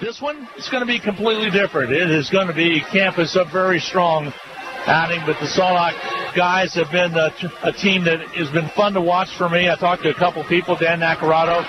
This one is going to be completely different. It is going to be campus a very strong outing, but the Salt Hawk guys have been a team that has been fun to watch for me. I talked to a couple people, Dan Nacarado,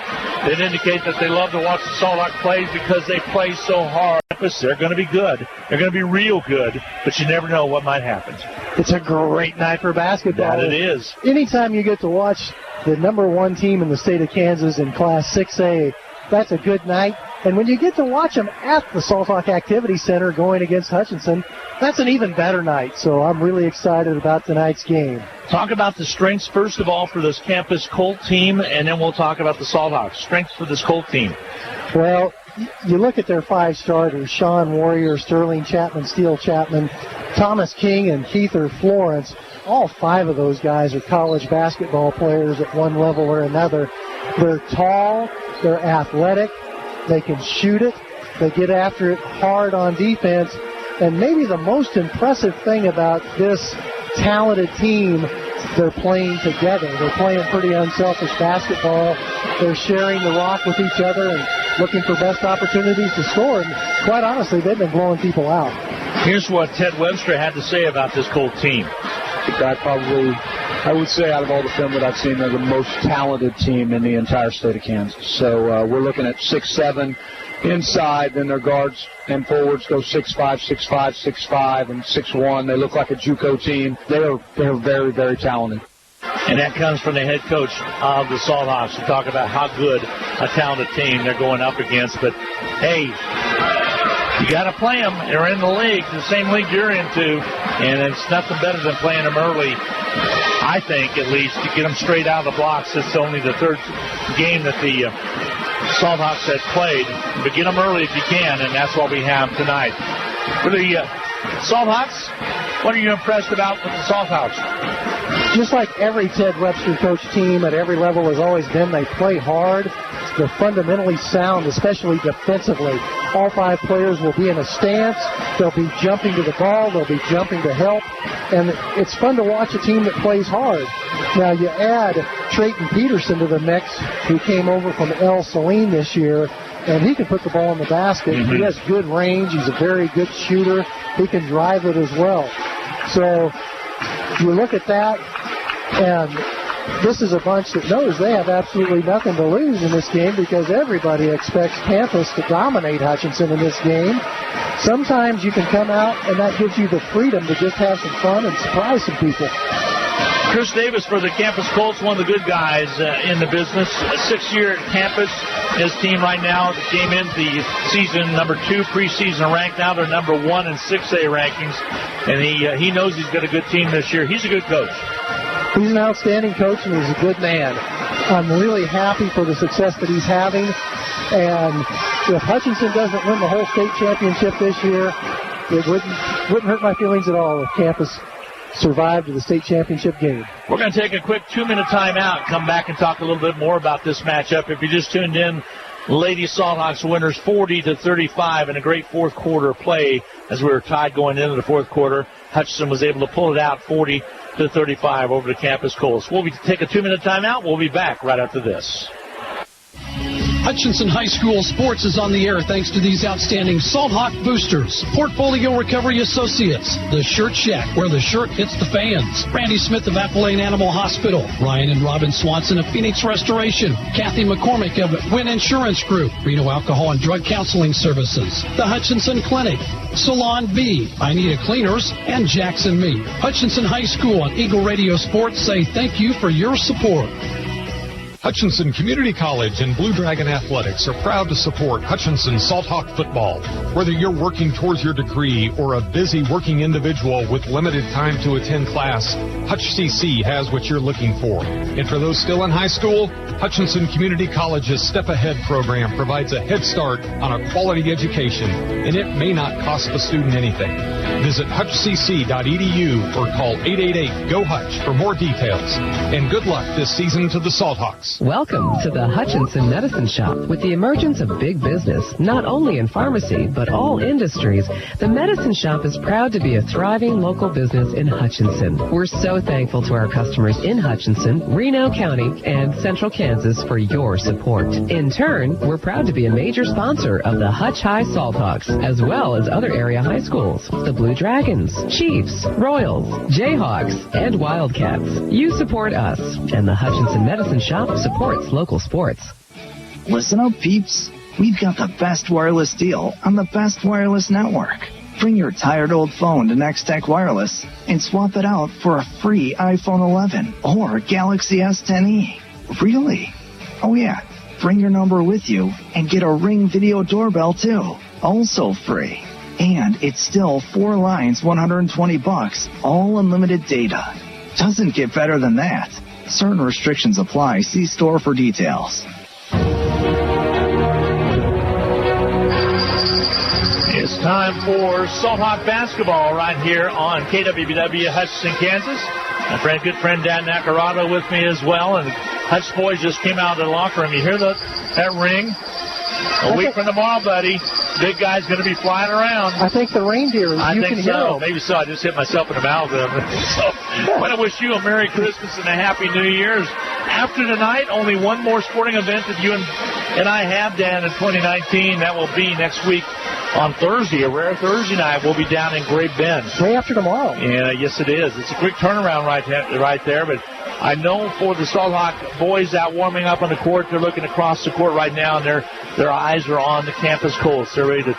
that indicate that they love to watch the Salt Hawk play because they play so hard. They're going to be good. They're going to be real good, but you never know what might happen. It's a great night for basketball. That it is. Anytime you get to watch the number one team in the state of Kansas in Class 6A, that's a good night. And when you get to watch them at the Salt Hawk Activity Center going against Hutchinson, that's an even better night. So I'm really excited about tonight's game. Talk about the strengths, first of all, for this campus Colt team, and then we'll talk about the Salt Hawks. Strengths for this Colt team. Well, you look at their 5 starters, Sean Warrior, Sterling Chapman, Steele Chapman, Thomas King, and Keither Florence. All 5 of those guys are college basketball players at one level or another. They're tall, they're athletic, they can shoot it, they get after it hard on defense, and maybe the most impressive thing about this talented team, they're playing together. They're playing pretty unselfish basketball. They're sharing the rock with each other and looking for best opportunities to score, and quite honestly, they've been blowing people out. Here's what Ted Webster had to say about this Colt team. I would say out of all the film that I've seen, they're the most talented team in the entire state of Kansas. So we're looking at 6'7" inside, then their guards and forwards go 6'5", 6'5", 6'5", and 6'1". They look like a JUCO team. They're very, very talented. And that comes from the head coach of the Salt Hawks to talk about how good a talented team they're going up against. But, hey, you got to play them. They're in the league, the same league you're into, and it's nothing better than playing them early, I think, at least, to get them straight out of the blocks. It's only the 3rd game that the Salt Hawks have played. But get them early if you can, and that's what we have tonight. For the Salt Hawks, what are you impressed about with the Salt Hawks? Just like every Ted Webster coach team at every level has always been, they play hard. They're fundamentally sound, especially defensively. All 5 players will be in a stance. They'll be jumping to the ball. They'll be jumping to help. And it's fun to watch a team that plays hard. Now, you add Trayton Peterson to the mix, who came over from El Saline this year, and he can put the ball in the basket. Mm-hmm. He has good range. He's a very good shooter. He can drive it as well. So you look at that, and this is a bunch that knows they have absolutely nothing to lose in this game because everybody expects campus to dominate Hutchinson in this game. Sometimes you can come out, and that gives you the freedom to just have some fun and surprise some people. Chris Davis for the Campus Colts, one of the good guys in the business. 6th year at campus. His team right now came in the season number 2 preseason ranked. Now they're number 1 in 6A rankings. And he knows he's got a good team this year. He's a good coach. He's an outstanding coach, and he's a good man. I'm really happy for the success that he's having. And if Hutchinson doesn't win the whole state championship this year, it wouldn't hurt my feelings at all if campus survived to the state championship game. We're going to take a quick 2-minute timeout, come back and talk a little bit more about this matchup. If you just tuned in, Lady Salt Hawks winners 40-35 in a great fourth quarter play as we were tied going into the fourth quarter. Hutchinson was able to pull it out 40-35 over the Campus Colts. We'll take a 2-minute timeout. We'll be back right after this. Hutchinson High School Sports is on the air thanks to these outstanding Salt Hawk boosters. Portfolio Recovery Associates, The Shirt Shack, where the shirt hits the fans. Randy Smith of Appalachian Animal Hospital. Ryan and Robin Swanson of Phoenix Restoration. Kathy McCormick of Wynn Insurance Group. Reno Alcohol and Drug Counseling Services. The Hutchinson Clinic. Salon B, I Need a Cleaners, and Jackson Meat. Hutchinson High School and Eagle Radio Sports say thank you for your support. Hutchinson Community College and Blue Dragon Athletics are proud to support Hutchinson Salt Hawk football. Whether you're working towards your degree or a busy working individual with limited time to attend class, Hutch CC has what you're looking for. And for those still in high school, Hutchinson Community College's Step Ahead program provides a head start on a quality education, and it may not cost the student anything. Visit hutchcc.edu or call 888-GO-HUTCH for more details. And good luck this season to the Salt Hawks. products. Welcome to the Hutchinson Medicine Shop. With the emergence of big business, not only in pharmacy, but all industries, the Medicine Shop is proud to be a thriving local business in Hutchinson. We're so thankful to our customers in Hutchinson, Reno County, and Central Kansas for your support. In turn, we're proud to be a major sponsor of the Hutch High Salthawks, as well as other area high schools, the Blue Dragons, Chiefs, Royals, Jayhawks, and Wildcats. You support us, and the Hutchinson Medicine Shop supports local sports. Listen up, peeps. We've got the best wireless deal on the best wireless network. Bring your tired old phone to Next Tech Wireless and swap it out for a free iPhone 11 or Galaxy S10e. Really? Oh yeah, bring your number with you and get a Ring video doorbell too. Also free. And it's still 4 lines, $120, all unlimited data. Doesn't get better than that. Certain restrictions apply. See store for details. It's time for Salthawk Basketball right here on KWBW Hutchinson, Kansas. My good friend Dan Nacarado with me as well. And Hutch boys just came out of the locker room. You hear that ring? A week from tomorrow, buddy. Big guy's going to be flying around. I think the reindeer. I think so. Maybe so. I just hit myself in the mouth. So I want to wish you a Merry Christmas and a Happy New Year's. After tonight, only one more sporting event that you and I have, Dan, in 2019. That will be next week on Thursday, a rare Thursday night. We'll be down in Great Bend. Day after tomorrow. Yeah, yes, it is. It's a quick turnaround right there, but I know for the Salthawk boys out warming up on the court, they're looking across the court right now, and their eyes are on the campus Colts. They're ready to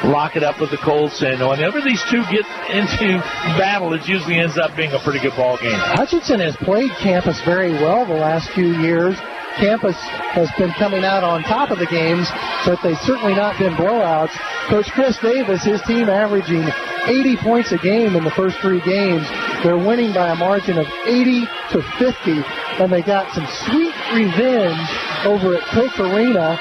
lock it up with the Colts, and whenever these two get into battle, it usually ends up being a pretty good ball game. Hutchinson has played campus very well the last few years. Campus has been coming out on top of the games, but they've certainly not been blowouts. Coach Chris Davis, his team averaging 80 points a game in the first 3 games. They're winning by a margin of 80 to 50, and they got some sweet revenge over at Coke Arena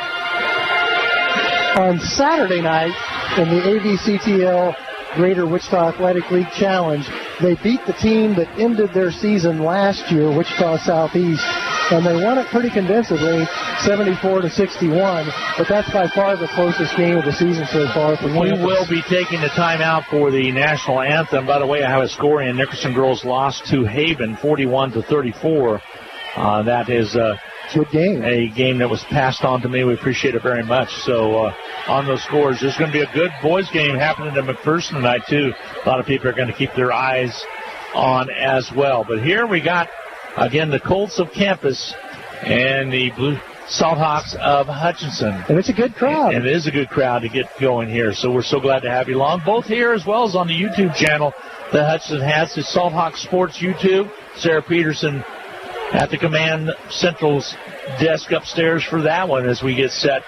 on Saturday night in the AVCTL Greater Wichita Athletic League Challenge. They beat the team that ended their season last year, Wichita Southeast, and they won it pretty convincingly, 74-61. But that's by far the closest game of the season so far. We will be taking the time out for the national anthem. By the way, I have a score in. Nickerson girls lost to Haven, 41-34. That is good game. A game that was passed on to me. We appreciate it very much. So on those scores, there's going to be a good boys game happening to McPherson tonight, too. A lot of people are going to keep their eyes on as well. But here we got, again, the Colts of campus and the Blue Salthawks of Hutchinson. And it's a good crowd. And it is a good crowd to get going here. So we're so glad to have you along, both here as well as on the YouTube channel that Hutchinson has, the Salthawk Sports YouTube. Sarah Peterson at the Command Central's desk upstairs for that one as we get set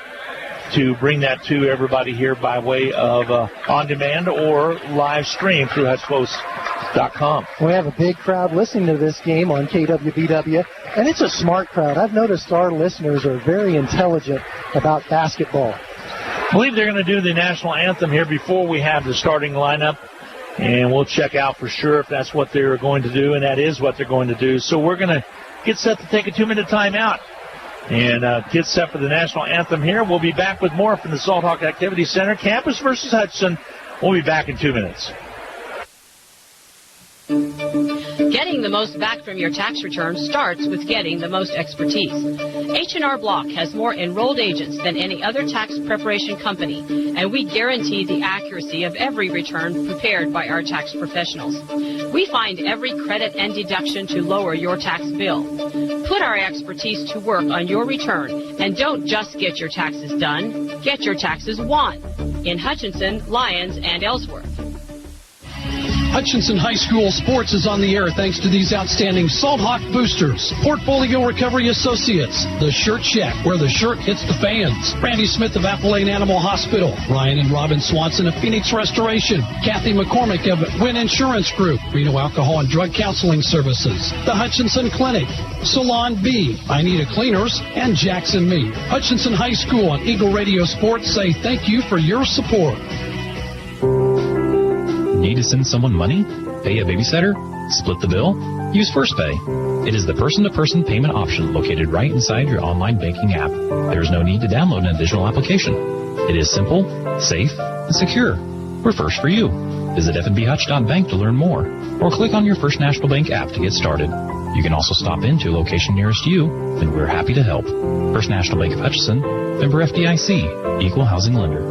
to bring that to everybody here by way of on-demand or live stream through HutchPost.com. We have a big crowd listening to this game on KWBW, and it's a smart crowd. I've noticed our listeners are very intelligent about basketball. I believe they're going to do the national anthem here before we have the starting lineup, and we'll check out for sure if that's what they're going to do, and that is what they're going to do. So we're going to get set to take a 2-minute timeout and get set for the national anthem here. We'll be back with more from the Salthawk Activity Center. Campus versus Hudson. We'll be back in 2 minutes. Getting the most back from your tax return starts with getting the most expertise. H&R Block has more enrolled agents than any other tax preparation company, and we guarantee the accuracy of every return prepared by our tax professionals. We find every credit and deduction to lower your tax bill. Put our expertise to work on your return, and don't just get your taxes done, get your taxes won in Hutchinson, Lyons, and Ellsworth. Hutchinson High School Sports is on the air thanks to these outstanding Salthawk boosters. Portfolio Recovery Associates, the Shirt Shack, where the shirt hits the fans. Randy Smith of Appalachian Animal Hospital. Ryan and Robin Swanson of Phoenix Restoration. Kathy McCormick of Wynn Insurance Group. Reno Alcohol and Drug Counseling Services. The Hutchinson Clinic. Salon B, I Need a Cleaners, and Jackson Meat. Hutchinson High School and Eagle Radio Sports say thank you for your support. Need to send someone money? Pay a babysitter? Split the bill? Use First Pay. It is the person-to-person payment option located right inside your online banking app. There is no need to download an additional application. It is simple, safe, and secure. We're first for you. Visit fnbhutch.bank to learn more, or click on your First National Bank app to get started. You can also stop into a location nearest you, and we're happy to help. First National Bank of Hutchinson, member FDIC, equal housing lender.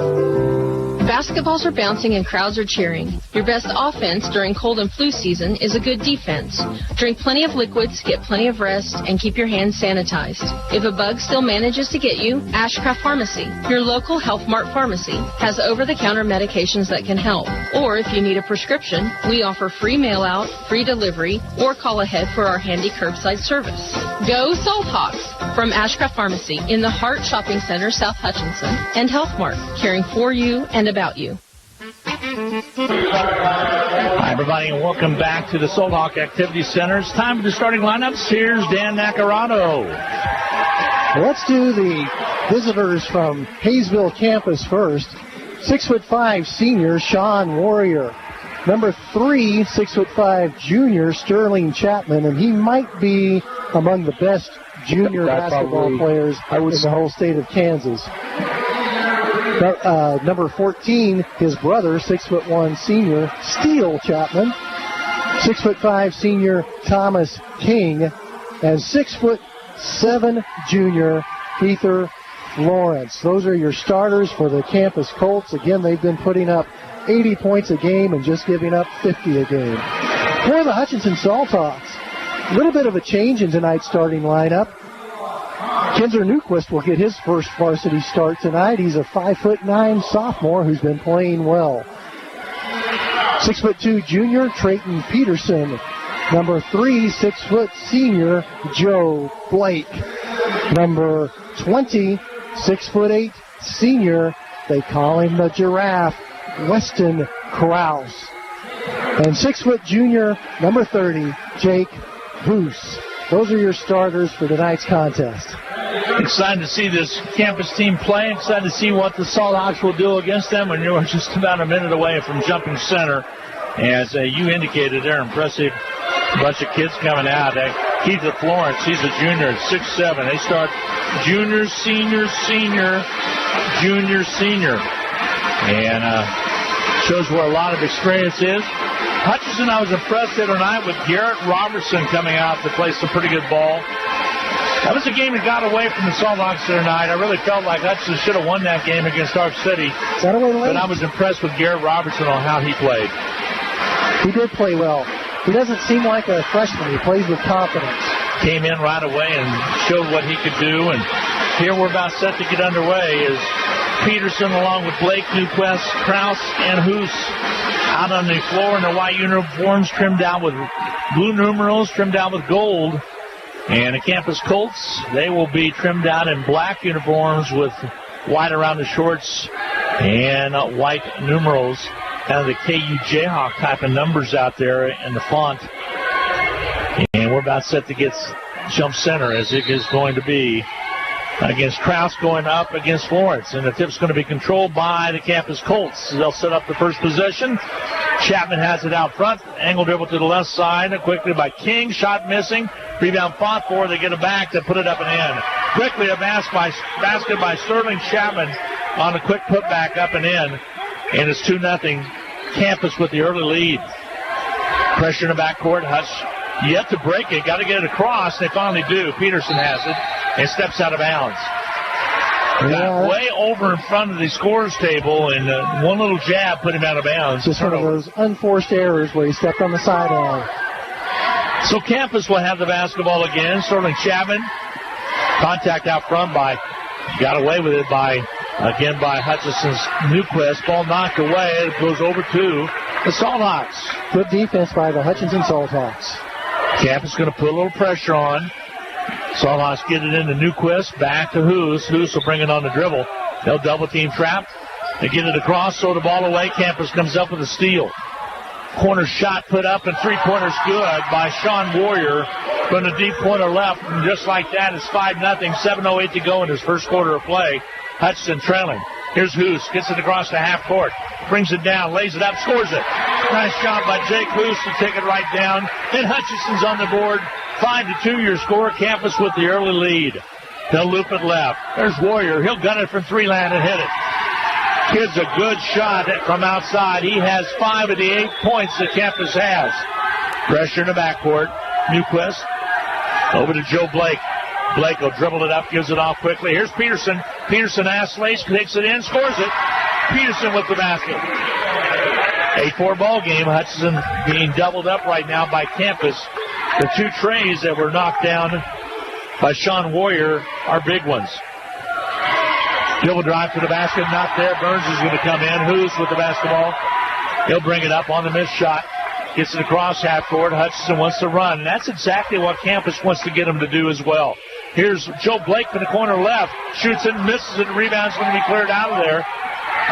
Basketballs are bouncing and crowds are cheering. Your best offense during cold and flu season is a good defense. Drink plenty of liquids, get plenty of rest, and keep your hands sanitized. If a bug still manages to get you, Ashcraft Pharmacy, your local Health Mart pharmacy, has over-the-counter medications that can help. Or if you need a prescription, we offer free mail-out, free delivery, or call ahead for our handy curbside service. Go Salt Hawks from Ashcraft Pharmacy in the Hart Shopping Center, South Hutchinson, and Health Mart, caring for you and about you. Hi, everybody, and welcome back to the Salt Hawk Activity Center. It's time for the starting lineups. Here's Dan Nacarado. Let's do the visitors from Hayesville campus first. 6'5" senior Sean Warrior. Number 3, 6'5" junior Sterling Chapman, and he might be among the best junior basketball players in the whole state of Kansas. Number 14, his brother, 6'1" senior Steele Chapman. 6'5" senior Thomas King, and 6'7" junior Ether Lawrence. Those are your starters for the campus Colts. Again, they've been putting up 80 points a game and just giving up 50 a game. For the Hutchinson Salt Hawks, a little bit of a change in tonight's starting lineup. Kinzer Newquist will get his first varsity start tonight. He's a 5'9" sophomore who's been playing well. 6'2" junior Trayton Peterson. Number 3, 6' senior Joe Blake. Number 20, 6'8" senior, they call him the Giraffe, Weston Krause. And 6' junior, number 30, Jake Hoos. Those are your starters for tonight's contest. Excited to see this campus team play. Excited to see what the Salt Hawks will do against them. And you're just about a minute away from jumping center. As you indicated, they're impressive bunch of kids coming out. Keith Florence, he's a junior at 6'7". They start junior, senior, senior, junior, senior. And shows where a lot of experience is. Hutchinson, I was impressed the other night with Garrett Robertson coming out to play some pretty good ball. That was a game that got away from the Salt Hawks the other night. I really felt like Hutchinson should have won that game against Ark City. But I was impressed with Garrett Robertson on how he played. He did play well. He doesn't seem like a freshman. He plays with confidence. Came in right away and showed what he could do. And here we're about set to get underway is Peterson along with Blake, Newquist, Krause, and Hoos out on the floor in their white uniforms, trimmed down with blue numerals, trimmed down with gold. And the campus Colts, they will be trimmed out in black uniforms with white around the shorts and white numerals. Kind of the KU Jayhawk type of numbers out there in the font. And we're about set to get jump center as it is going to be against Krause going up against Lawrence. And the tip's going to be controlled by the campus Colts. They'll set up the first possession. Chapman has it out front. Angle dribble to the left side. Quickly by King. Shot missing. Rebound fought for. They get it back to put it up and in. Quickly a basket by Sterling Chapman on a quick putback up and in. And it's 2-0. Campus with the early lead. Pressure in the backcourt. Hutch yet to break it. Got to get it across. They finally do. Peterson has it and steps out of bounds. Got way over in front of the scorer's table, and one little jab put him out of bounds. Just one of those unforced errors where he stepped on the sideline. So Campus will have the basketball again. Sterling Chapman. Contact out front got away with it by Hutchinson's Newquist. Ball knocked away. It goes over to the Salt Hawks. Good defense by the Hutchinson Salt Hawks. Campus going to put a little pressure on. Salt Hawks get it into Newquist. Back to Hoos. Hoos will bring it on the dribble. They'll double team trap. They get it across, throw the ball away. Campus comes up with a steal. Corner shot put up, and three-pointers good by Sean Warrior from the deep corner left. And just like that, it's 5-0. 7:08 to go in his first quarter of play. Hutchinson trailing. Here's Hoos. Gets it across the half court. Brings it down. Lays it up. Scores it. Nice shot by Jake Hoos to take it right down. And Hutchinson's on the board 5-2 your score. Campus with the early lead. They'll loop it left. There's Warrior. He'll gun it from three-land and hit it. Kid's a good shot from outside. He has 5 of the 8 points that Campus has. Pressure in the backcourt. Newquist over to Joe Blake. Blake will dribble it up, gives it off quickly. Here's Peterson. Peterson ass-lace, takes it in, scores it. Peterson with the basket. 8-4 ball game. Hutchinson being doubled up right now by Campus. The 2 trays that were knocked down by Sean Warrior are big ones. Dribble drive to the basket, not there. Burns is going to come in. Who's with the basketball? He'll bring it up on the missed shot. Gets it across half court. Hutchinson wants to run. And that's exactly what Campus wants to get him to do as well. Here's Joe Blake from the corner left. Shoots it, misses it, rebound's going to be cleared out of there.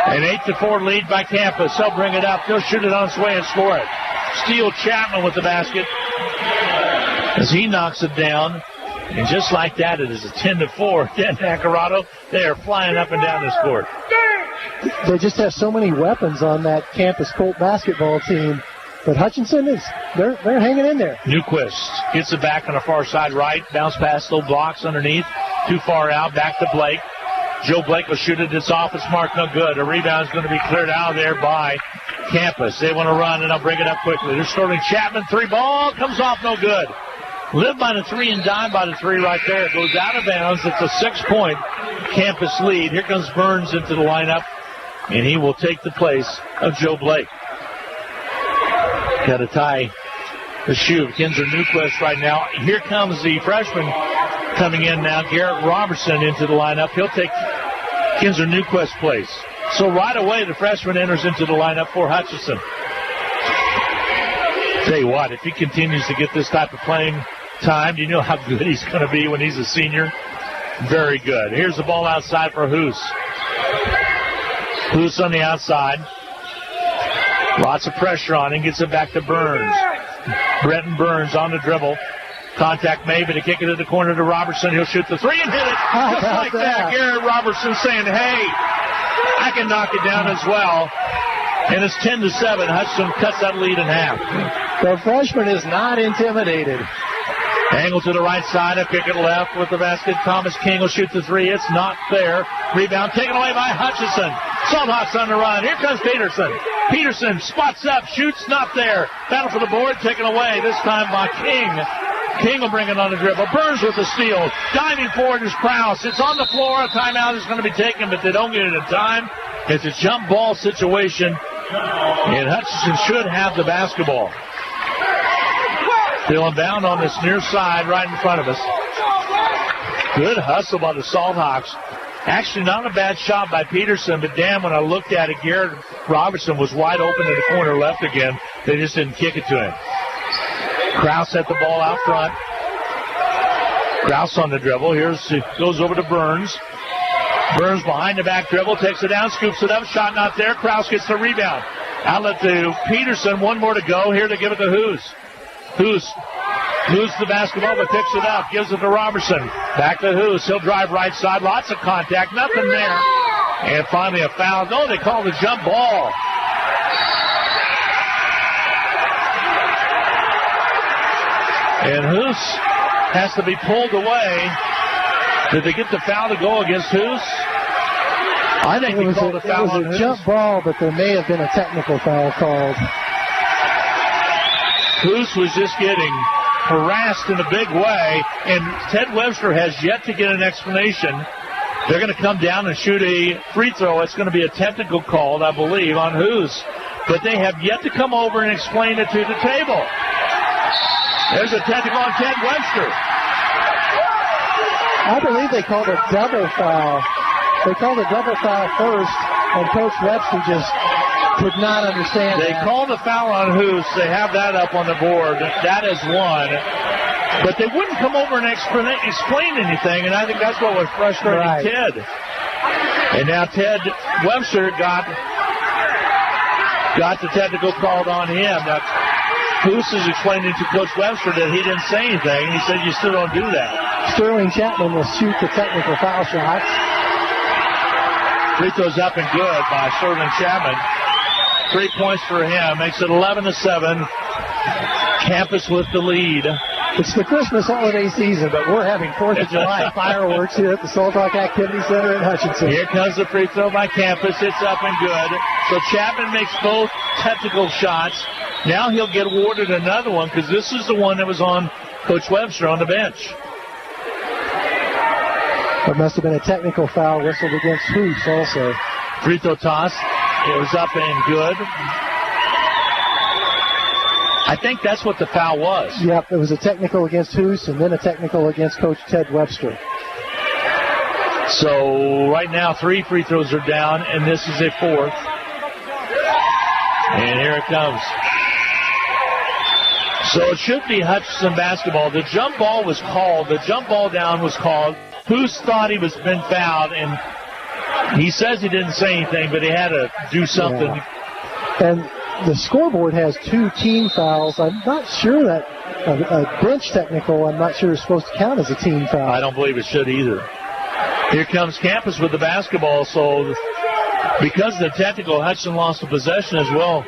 An 8-4 lead by Campus. They'll bring it up. They'll shoot it on its way and score it. Steele Chapman with the basket as he knocks it down. And just like that, it is a 10-4. Dan Nacarado, they are flying up and down this court. They just have so many weapons on that Campus Colt basketball team. But Hutchinson they're hanging in there. Newquist gets it back on the far side right. Bounce pass, little blocks underneath. Too far out, back to Blake. Joe Blake will shoot it. It's off. It's marked no good. A rebound is going to be cleared out of there by Campus. They want to run, and I'll bring it up quickly. They're starting Chapman. 3 ball comes off no good. Live by the 3 and dime by the 3 right there. It goes out of bounds. It's a 6-point Campus lead. Here comes Burns into the lineup, and he will take the place of Joe Blake. Got to tie the shoe. Kinzer Newquist right now. Here comes the freshman coming in now. Garrett Robertson into the lineup. He'll take Kinzer Newquist's place. So right away, the freshman enters into the lineup for Hutchinson. Tell you what, if he continues to get this type of playing time, do you know how good he's going to be when he's a senior? Very good. Here's the ball outside for Hoos. Hoos on the outside. Lots of pressure on him. Gets it back to Burns. Brenton Burns on the dribble. Contact made, but he kick it to the corner to Robertson. He'll shoot the 3 and hit it. Just like that. Garrett Robertson saying, hey, I can knock it down as well. And it's 10-7. Hutchinson cuts that lead in half. The freshman is not intimidated. Angle to the right side. A kick it left with the basket. Thomas King will shoot the 3. It's not there. Rebound taken away by Hutchinson. Salthawks on the run. Here comes Peterson. Peterson spots up. Shoots not there. Battle for the board taken away. This time by King. King will bring it on the dribble. Burns with the steal. Diving forward is Krause. It's on the floor. A timeout is going to be taken, but they don't get it in time. It's a jump ball situation, and Hutchinson should have the basketball. Still inbound on this near side right in front of us. Good hustle by the Salthawks. Actually, not a bad shot by Peterson, but damn, when I looked at it, Garrett Robertson was wide open in the corner left again. They just didn't kick it to him. Krause set the ball out front. Krause on the dribble. Goes over to Burns. Burns behind the back dribble, takes it down, scoops it up. Shot not there. Krause gets the rebound. Outlet to Peterson. 1 more to go. Here to give it to Hoos. Hoos moves the basketball but picks it up. Gives it to Robertson. Back to Hoos. He'll drive right side. Lots of contact. Nothing there. And finally a foul. No, they called a jump ball. And Hoos has to be pulled away. Did they get the foul to go against Hoos? I think they called a foul on Hoos. It was a jump ball, but there may have been a technical foul called. Hoos was just getting harassed in a big way, and Ted Webster has yet to get an explanation. They're going to come down and shoot a free throw. It's going to be a technical call, I believe, on Hoos. But they have yet to come over and explain it to the table. There's a technical on Ted Webster. I believe they called a double foul. They called a double foul first, and Coach Webster just could not understand They called a foul on Hoos. They have that up on the board. That is one. But they wouldn't come over and explain anything, and I think that's what was frustrating Ted. And now Ted Webster got the technical called on him. Now, Hoos is explaining to Coach Webster that he didn't say anything. He said, you still don't do that. Sterling Chapman will shoot the technical foul shots. Free throws up and good by Sterling Chapman. 3 points for him. Makes it 11-7. Campus with the lead. It's the Christmas holiday season, but we're having 4th of July fireworks here at the Salt Hawk Activity Center in Hutchinson. Here comes the free throw by Campus. It's up and good. So Chapman makes both technical shots. Now he'll get awarded another one because this is the one that was on Coach Webster on the bench. It must have been a technical foul whistled against Hoops also. Free throw toss. It was up and good. I think that's what the foul was. Yep, it was a technical against Hoos and then a technical against Coach Ted Webster. So right now 3 free throws are down, and this is a 4th. And here it comes. So it should be Hutchinson basketball. The jump ball was called. The jump ball down was called. Hoos thought he was been fouled, and he says he didn't say anything, but he had to do something. Yeah. And the scoreboard has 2 team fouls. I'm not sure that a bench technical, I'm not sure is supposed to count as a team foul. I don't believe it should either. Here comes Campus with the basketball. So because of the technical, Hutchinson lost the possession as well.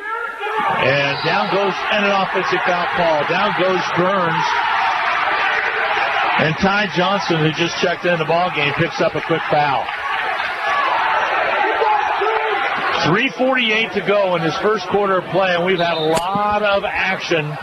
And down goes, and an offensive foul call. Down goes Burns. And Ty Johnson, who just checked in the ball game, picks up a quick foul. 3:48 to go in this first quarter of play, and we've had a lot of action.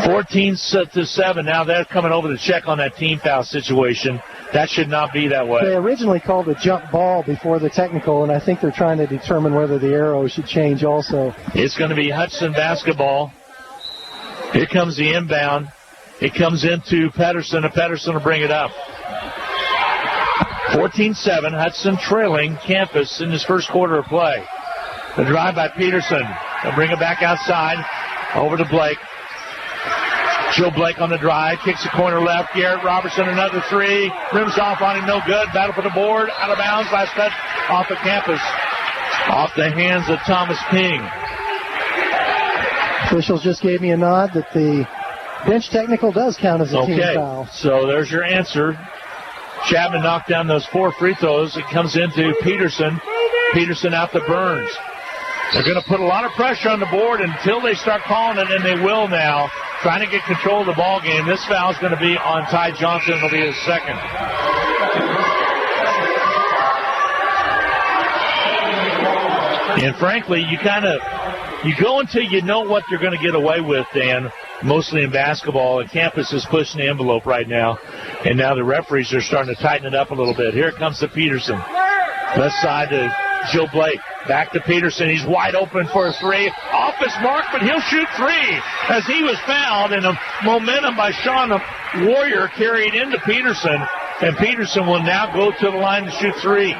14-7. Now they're coming over to check on that team foul situation. That should not be that way. They originally called a jump ball before the technical, and I think they're trying to determine whether the arrow should change also. It's going to be Hudson basketball. Here comes the inbound. It comes into Pedersen, and Pedersen will bring it up. 14-7, Hudson trailing Campus in this first quarter of play. The drive by Peterson. They'll bring it back outside. Over to Blake. Joe Blake on the drive. Kicks the corner left. Garrett Robertson, another 3. Rims off on him, no good. Battle for the board. Out of bounds. Last touch off of Campus. Off the hands of Thomas King. Officials just gave me a nod that the bench technical does count as a team foul. So there's your answer. Chapman knocked down those 4 free throws. It comes into Peterson. Peterson out to Burns. They're going to put a lot of pressure on the board until they start calling it, and they will now, trying to get control of the ball game. This foul is going to be on Ty Johnson. It'll be his second. And frankly, you go until you know what you're going to get away with, Dan, mostly in basketball, and Campus is pushing the envelope right now. And now the referees are starting to tighten it up a little bit. Here it comes to Peterson. Left side to Joe Blake. Back to Peterson. He's wide open for a 3. Off his mark, but he'll shoot 3 as he was fouled. And a momentum by Sean Warrior carried into Peterson. And Peterson will now go to the line to shoot 3.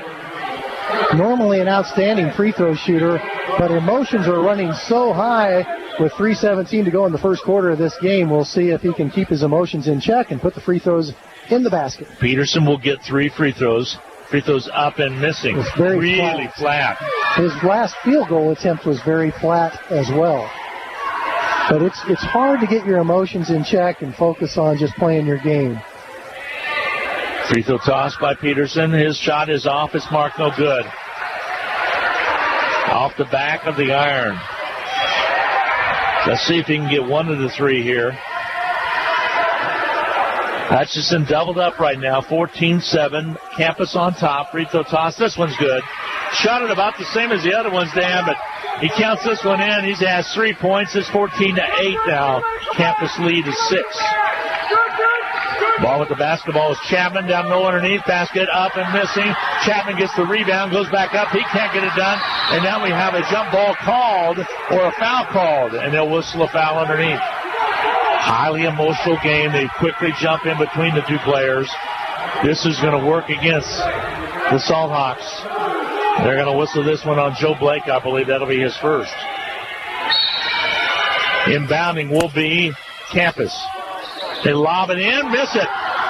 Normally an outstanding free throw shooter, but emotions are running so high with 3:17 to go in the first quarter of this game. We'll see if he can keep his emotions in check and put the free throws in the basket. Peterson will get 3 free throws. Free throws up and missing. It's very really flat. His last field goal attempt was very flat as well. But it's hard to get your emotions in check and focus on just playing your game. Free throw toss by Peterson. His shot is off his mark, no good. Off the back of the iron. Let's see if he can get 1 of the 3 here. Hutchinson doubled up right now, 14-7. Campus on top. Free throw toss. This one's good. Shot it about the same as the other ones, Dan, but he counts this one in. He has 3 points. It's 14-8 now. Campus lead is 6. Ball with the basketball is Chapman down low underneath. Basket up and missing. Chapman gets the rebound, goes back up. He can't get it done. And now we have a jump ball called or a foul called, and they'll whistle a foul underneath. Highly emotional game. They quickly jump in between the 2 players. This is going to work against the Salt Hawks. They're going to whistle this one on Joe Blake. I believe that'll be his first. Inbounding will be Campus. They lob it in, miss it.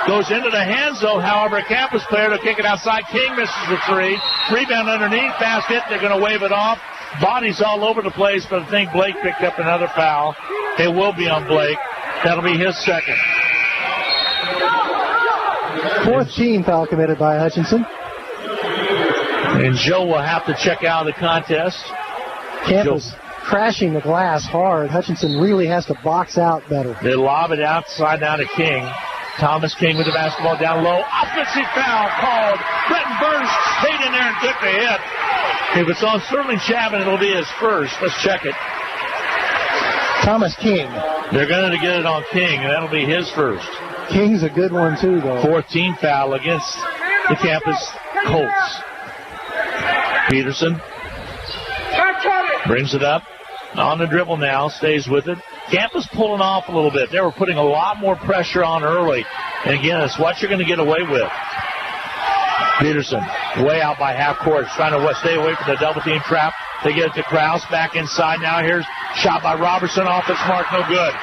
Goes into the hands, though. However, a Campus player to kick it outside. King misses the 3. Rebound underneath, basket. They're going to wave it off. Bodies all over the place, but I think Blake picked up another foul. It will be on Blake. That'll be his second. 4th team foul committed by Hutchinson. And Joe will have to check out of the contest. crashing the glass hard. Hutchinson really has to box out better. They lob it outside now to King. Thomas King with the basketball down low. Offensive foul called. Bretton Burns stayed in there and took the hit. If it's on Sterling Chapman, it'll be his first. Let's check it. Thomas King. They're going to get it on King, and that'll be his first. King's a good one, too, though. 14th foul against the campus Colts. Peterson brings it up. On the dribble now, stays with it. Campus pulling off a little bit. They were putting a lot more pressure on early. And again, it's what you're going to get away with. Peterson, way out by half court, trying to stay away from the double team trap. They get it to Krause, back inside now. Here's shot by Robertson, off its mark, no good.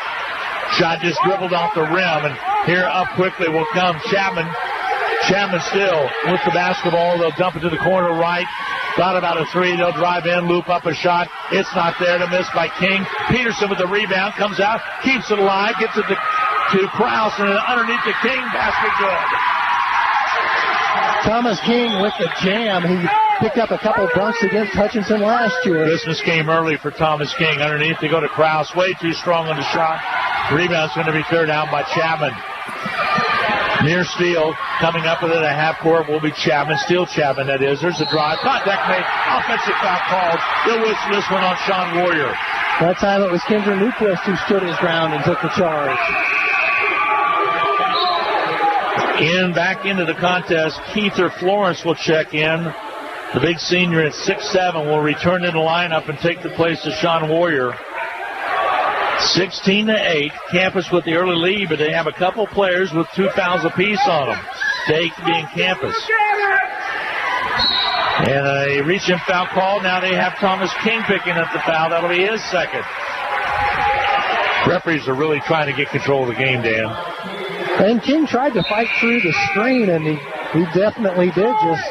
Shot just dribbled off the rim, and here up quickly will come Chapman. Chapman still with the basketball. They'll dump it to the corner right. Thought about a three. They'll drive in, loop up a shot. It's not there to miss by King. Peterson with the rebound, comes out, keeps it alive, gets it to Krause, and underneath the King basket, good. Thomas King with the jam. He picked up a couple dunks against Hutchinson last year. Business came early for Thomas King. Underneath they go to Krause. Way too strong on the shot. Rebound's going to be cleared out by Chapman. Near steal. Coming up with it at half court will be Chapman. Steal Chapman, that is. There's a drive. Contact made. Offensive foul called. They'll whistle this one on Sean Warrior. That time it was Kendra Newquist who stood his ground and took the charge. Back into the contest, Keither Florence will check in. The big senior at 6'7" will return to the lineup and take the place of Sean Warrior. 16-8, Campus with the early lead, but they have a couple players with 2 fouls apiece on them. Stake being Campus. And a reach-in foul call. Now they have Thomas King picking up the foul. That'll be his second. Referees are really trying to get control of the game, Dan. And King tried to fight through the screen, and he definitely did. Just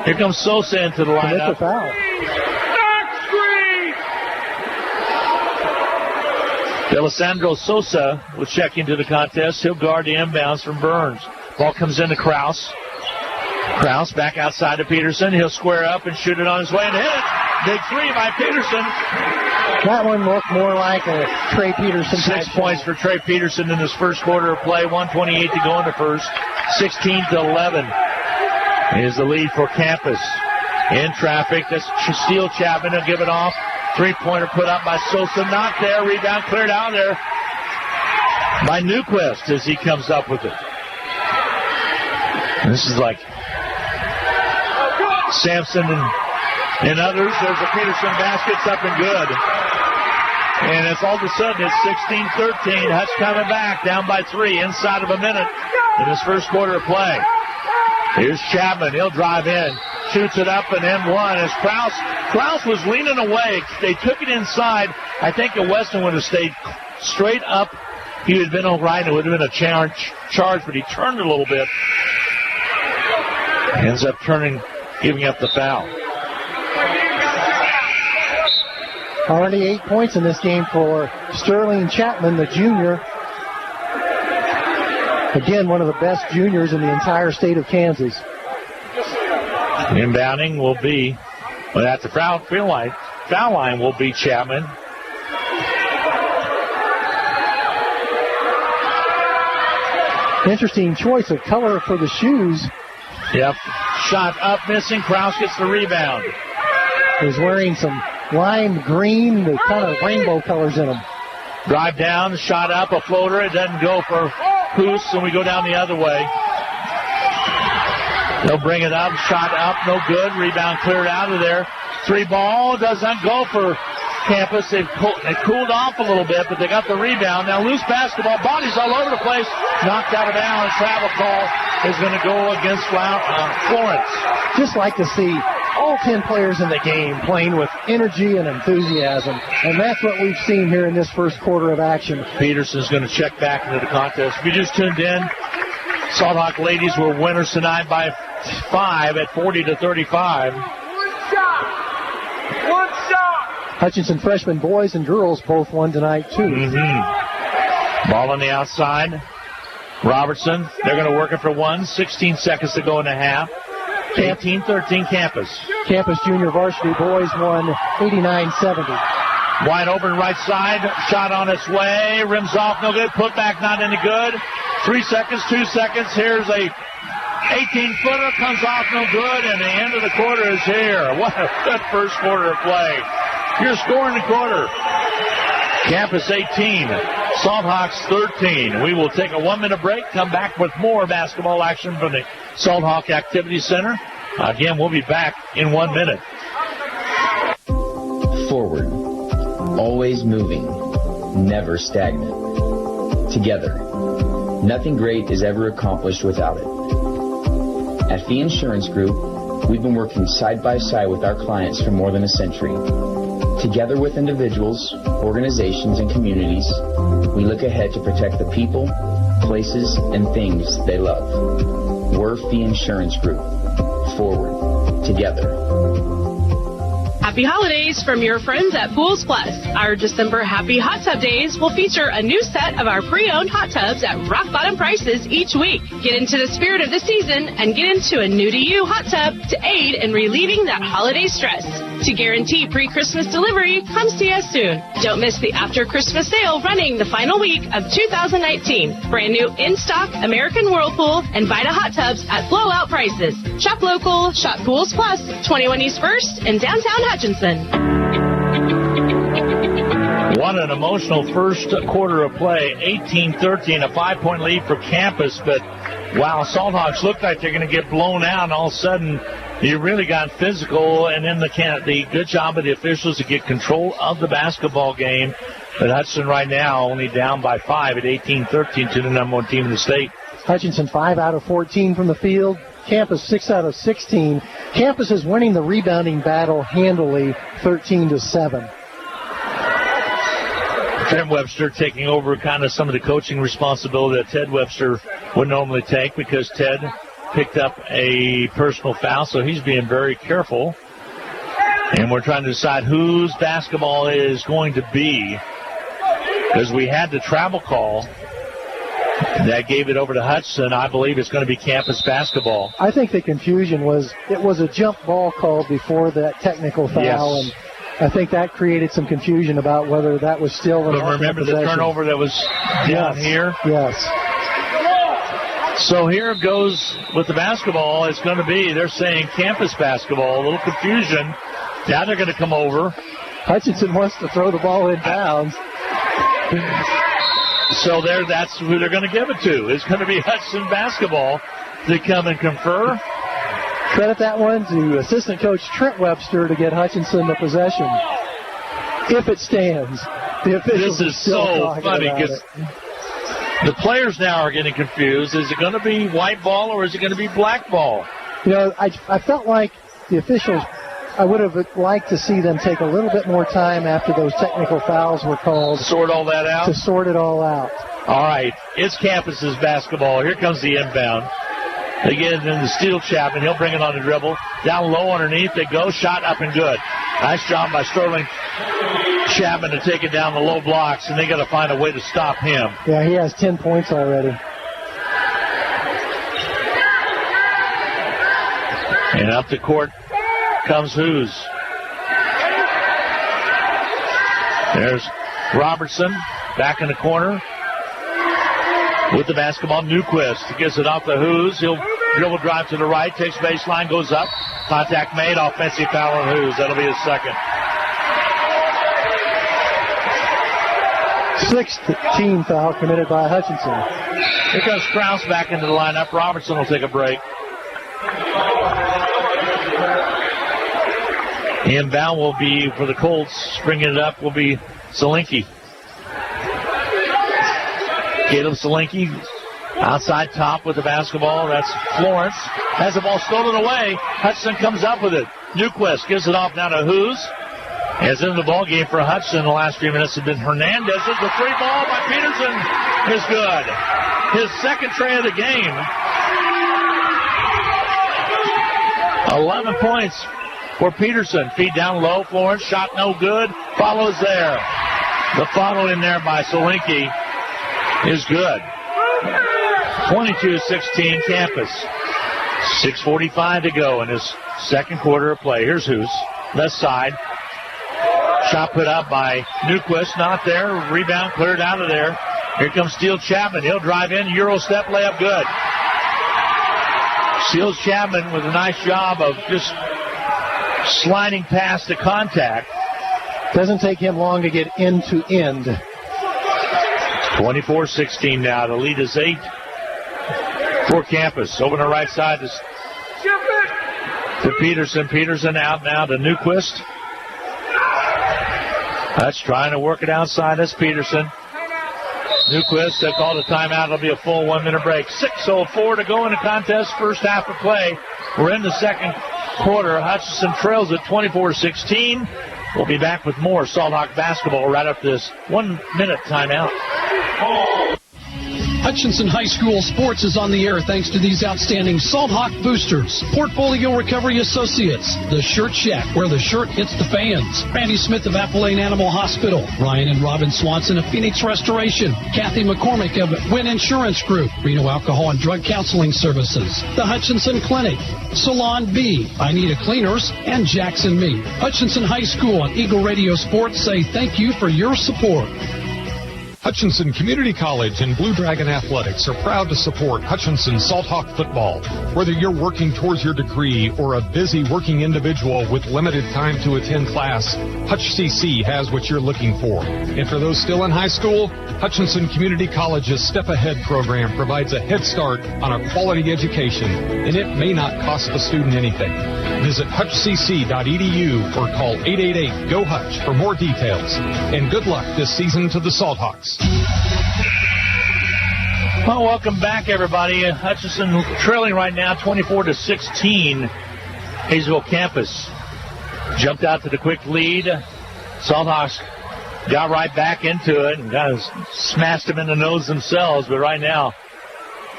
here comes Sosa into the lineup. The foul. Alessandro Sosa will check into the contest. He'll guard the inbounds from Burns. Ball comes into Krause. Krause back outside to Peterson. He'll square up and shoot it on his way and hit it. Big three by Peterson. That one looked more like a Trey Peterson. 6 points for Trey Peterson in his first quarter of play. 1:28 to go in the first. 16-11 is the lead for Campus. In traffic, that's Steele Chapman. He'll give it off. Three-pointer put up by Sosa. Not there. Rebound cleared out there by Newquist as he comes up with it. And this is like Sampson and others. There's a Peterson basket. It's up and good. And it's all of a sudden it's 16-13. Hutch coming back down by 3 inside of a minute in his first quarter of play. Here's Chapman. He'll drive in. Shoots it up and then one as Krause was leaning away. They took it inside. I think if Weston would have stayed straight up, he would have been all right. It would have been a charge, but he turned a little bit. Ends up giving up the foul. Already 8 points in this game for Sterling Chapman, the junior. Again, one of the best juniors in the entire state of Kansas. Inbounding will be, at the foul line will be Chapman. Interesting choice of color for the shoes. Yep. Shot up, missing. Krause gets the rebound. He's wearing some lime green with kind of rainbow colors in them. Drive down, shot up, a floater. It doesn't go for Hoos, and we go down the other way. They'll bring it up, shot up, no good. Rebound cleared out of there. 3-ball doesn't go for Campus. They cooled off a little bit, but they got the rebound. Now loose basketball, bodies all over the place. Knocked out of bounds. Travel call is going to go against Florence. Just like to see all 10 players in the game playing with energy and enthusiasm, and that's what we've seen here in this first quarter of action. Peterson's going to check back into the contest. If you just tuned in, Salt Hawk ladies were winners tonight by 5 at 40-35. One shot. Hutchinson freshmen boys and girls both won tonight too. Mm-hmm. Ball on the outside. Robertson, they're going to work it for one. 16 seconds to go in the half. 18-13 Campus. Campus junior varsity boys won 89-70. Wide open right side. Shot on its way. Rims off. No good. Put back not any good. 3 seconds. 2 seconds. Here's a 18-footer. Comes off no good. And the end of the quarter is here. What a good first quarter of play. Your score in the quarter. Campus 18. Salthawks 13. We will take a 1-minute break. Come back with more basketball action from the Salthawk Activity Center. Again, we'll be back in 1 minute. Forward. Always moving. Never stagnant. Together. Nothing great is ever accomplished without it. At Fee Insurance Group, we've been working side by side with our clients for more than a century. Together with individuals, organizations, and communities, we look ahead to protect the people, places, and things they love. We're Fee Insurance Group. Forward. Together. Happy holidays from your friends at Pools Plus. Our December Happy Hot Tub Days will feature a new set of our pre-owned hot tubs at rock-bottom prices each week. Get into the spirit of the season and get into a new-to-you hot tub to aid in relieving that holiday stress. To guarantee pre-Christmas delivery, come see us soon. Don't miss the after-Christmas sale running the final week of 2019. Brand new in-stock American Whirlpool and Vita hot tubs at blowout prices. Shop local, shop Pools Plus, 21 East 1st in downtown Hutchinson. What an emotional first quarter of play. 18-13, a 5-point lead for Campus. But, wow, Salthawks look like they're going to get blown out, and all of a sudden you really got physical, and then the good job of the officials to get control of the basketball game. But Hudson right now only down by 5 at 18-13 to the number 1 team in the state. Hutchinson 5 out of 14 from the field. Campus 6 out of 16. Campus is winning the rebounding battle handily, 13-7. Trent Webster taking over kind of some of the coaching responsibility that Ted Webster would normally take, because Ted picked up a personal foul, so he's being very careful. And we're trying to decide whose basketball it is going to be, because we had the travel call that gave it over to Hudson. I believe it's going to be Campus basketball. I think the confusion was it was a jump ball called before that technical foul, yes. And I think that created some confusion about whether that was still an But remember the turnover that was down here? Yes. So here it goes with the basketball. It's going to be, they're saying Campus basketball. A little confusion. Now they're going to come over. Hutchinson wants to throw the ball in bounds. So that's who they're going to give it to. It's going to be Hudson basketball to come and confer. Credit that one to assistant coach Trent Webster to get Hutchinson the possession. If it stands. The officials This is so funny because the players now are getting confused. Is it going to be white ball or is it going to be black ball? You know, I felt like the officials, I would have liked to see them take a little bit more time after those technical fouls were called. To sort all that out? To sort it all out. All right. It's Campus's basketball. Here comes the inbound. They get it in the Steel Chapman. He'll bring it on the dribble. Down low underneath. They go. Shot up and good. Nice job by Sterling Chapman to take it down the low blocks, and they got to find a way to stop him. Yeah, he has 10 points already. And up the court comes Hughes. There's Robertson back in the corner with the basketball. Newquist gets it off the Hughes. He'll dribble drive to the right, takes baseline, goes up. Contact made, offensive foul on Hughes. That'll be his second. 6th team foul committed by Hutchinson. Here comes Krause back into the lineup. Robertson will take a break. The inbound will be for the Colts. Bringing it up will be Selinki. Caleb Selinki outside top with the basketball. That's Florence. Has the ball stolen away. Hudson comes up with it. Newquist gives it off now to Hughes. As in the ball game for Hudson, the last few minutes have been Hernandez. The free ball by Peterson is good. His second tray of the game. 11 points for Peterson. Feed down low. Florence shot no good. Follows there. The follow in there by Selinki is good. 22-16 Campus. 6:45 to go in this second quarter of play. Here's Hughes. Left side. Shot put up by Newquist, not there. Rebound cleared out of there. Here comes Steele Chapman. He'll drive in, Euro step, layup good. Steele Chapman with a nice job of just sliding past the contact. Doesn't take him long to get end to end. 24-16 now. The lead is 8 for Campus. Over the right side to Peterson. Peterson out now to Newquist. That's trying to work it outside. That's Peterson. Newquist, they called a timeout. It'll be a full 1 minute break. 6:04 to go in the contest. First half of play. We're in the second quarter. Hutchinson trails at 24-16. We'll be back with more Salt Hawk basketball right after this 1 minute timeout. Hutchinson High School Sports is on the air thanks to these outstanding Salt Hawk boosters. Portfolio Recovery Associates, The Shirt Shack, where the shirt hits the fans. Randy Smith of Appalachian Animal Hospital. Ryan and Robin Swanson of Phoenix Restoration. Kathy McCormick of Wynn Insurance Group. Reno Alcohol and Drug Counseling Services. The Hutchinson Clinic. Salon B, I Need a Cleaners, and Jackson Me. Hutchinson High School and Eagle Radio Sports say thank you for your support. Hutchinson Community College and Blue Dragon Athletics are proud to support Hutchinson Salt Hawk football. Whether you're working towards your degree or a busy working individual with limited time to attend class, Hutch CC has what you're looking for. And for those still in high school, Hutchinson Community College's Step Ahead program provides a head start on a quality education, and it may not cost the student anything. Visit hutchcc.edu or call 888-GO-HUTCH for more details. And good luck this season to the Salt Hawks. Well, welcome back, everybody. Hutchinson trailing right now 24-16. Hayesville Campus jumped out to the quick lead. Salt Hawks got right back into it and kind of smashed them in the nose themselves. But right now,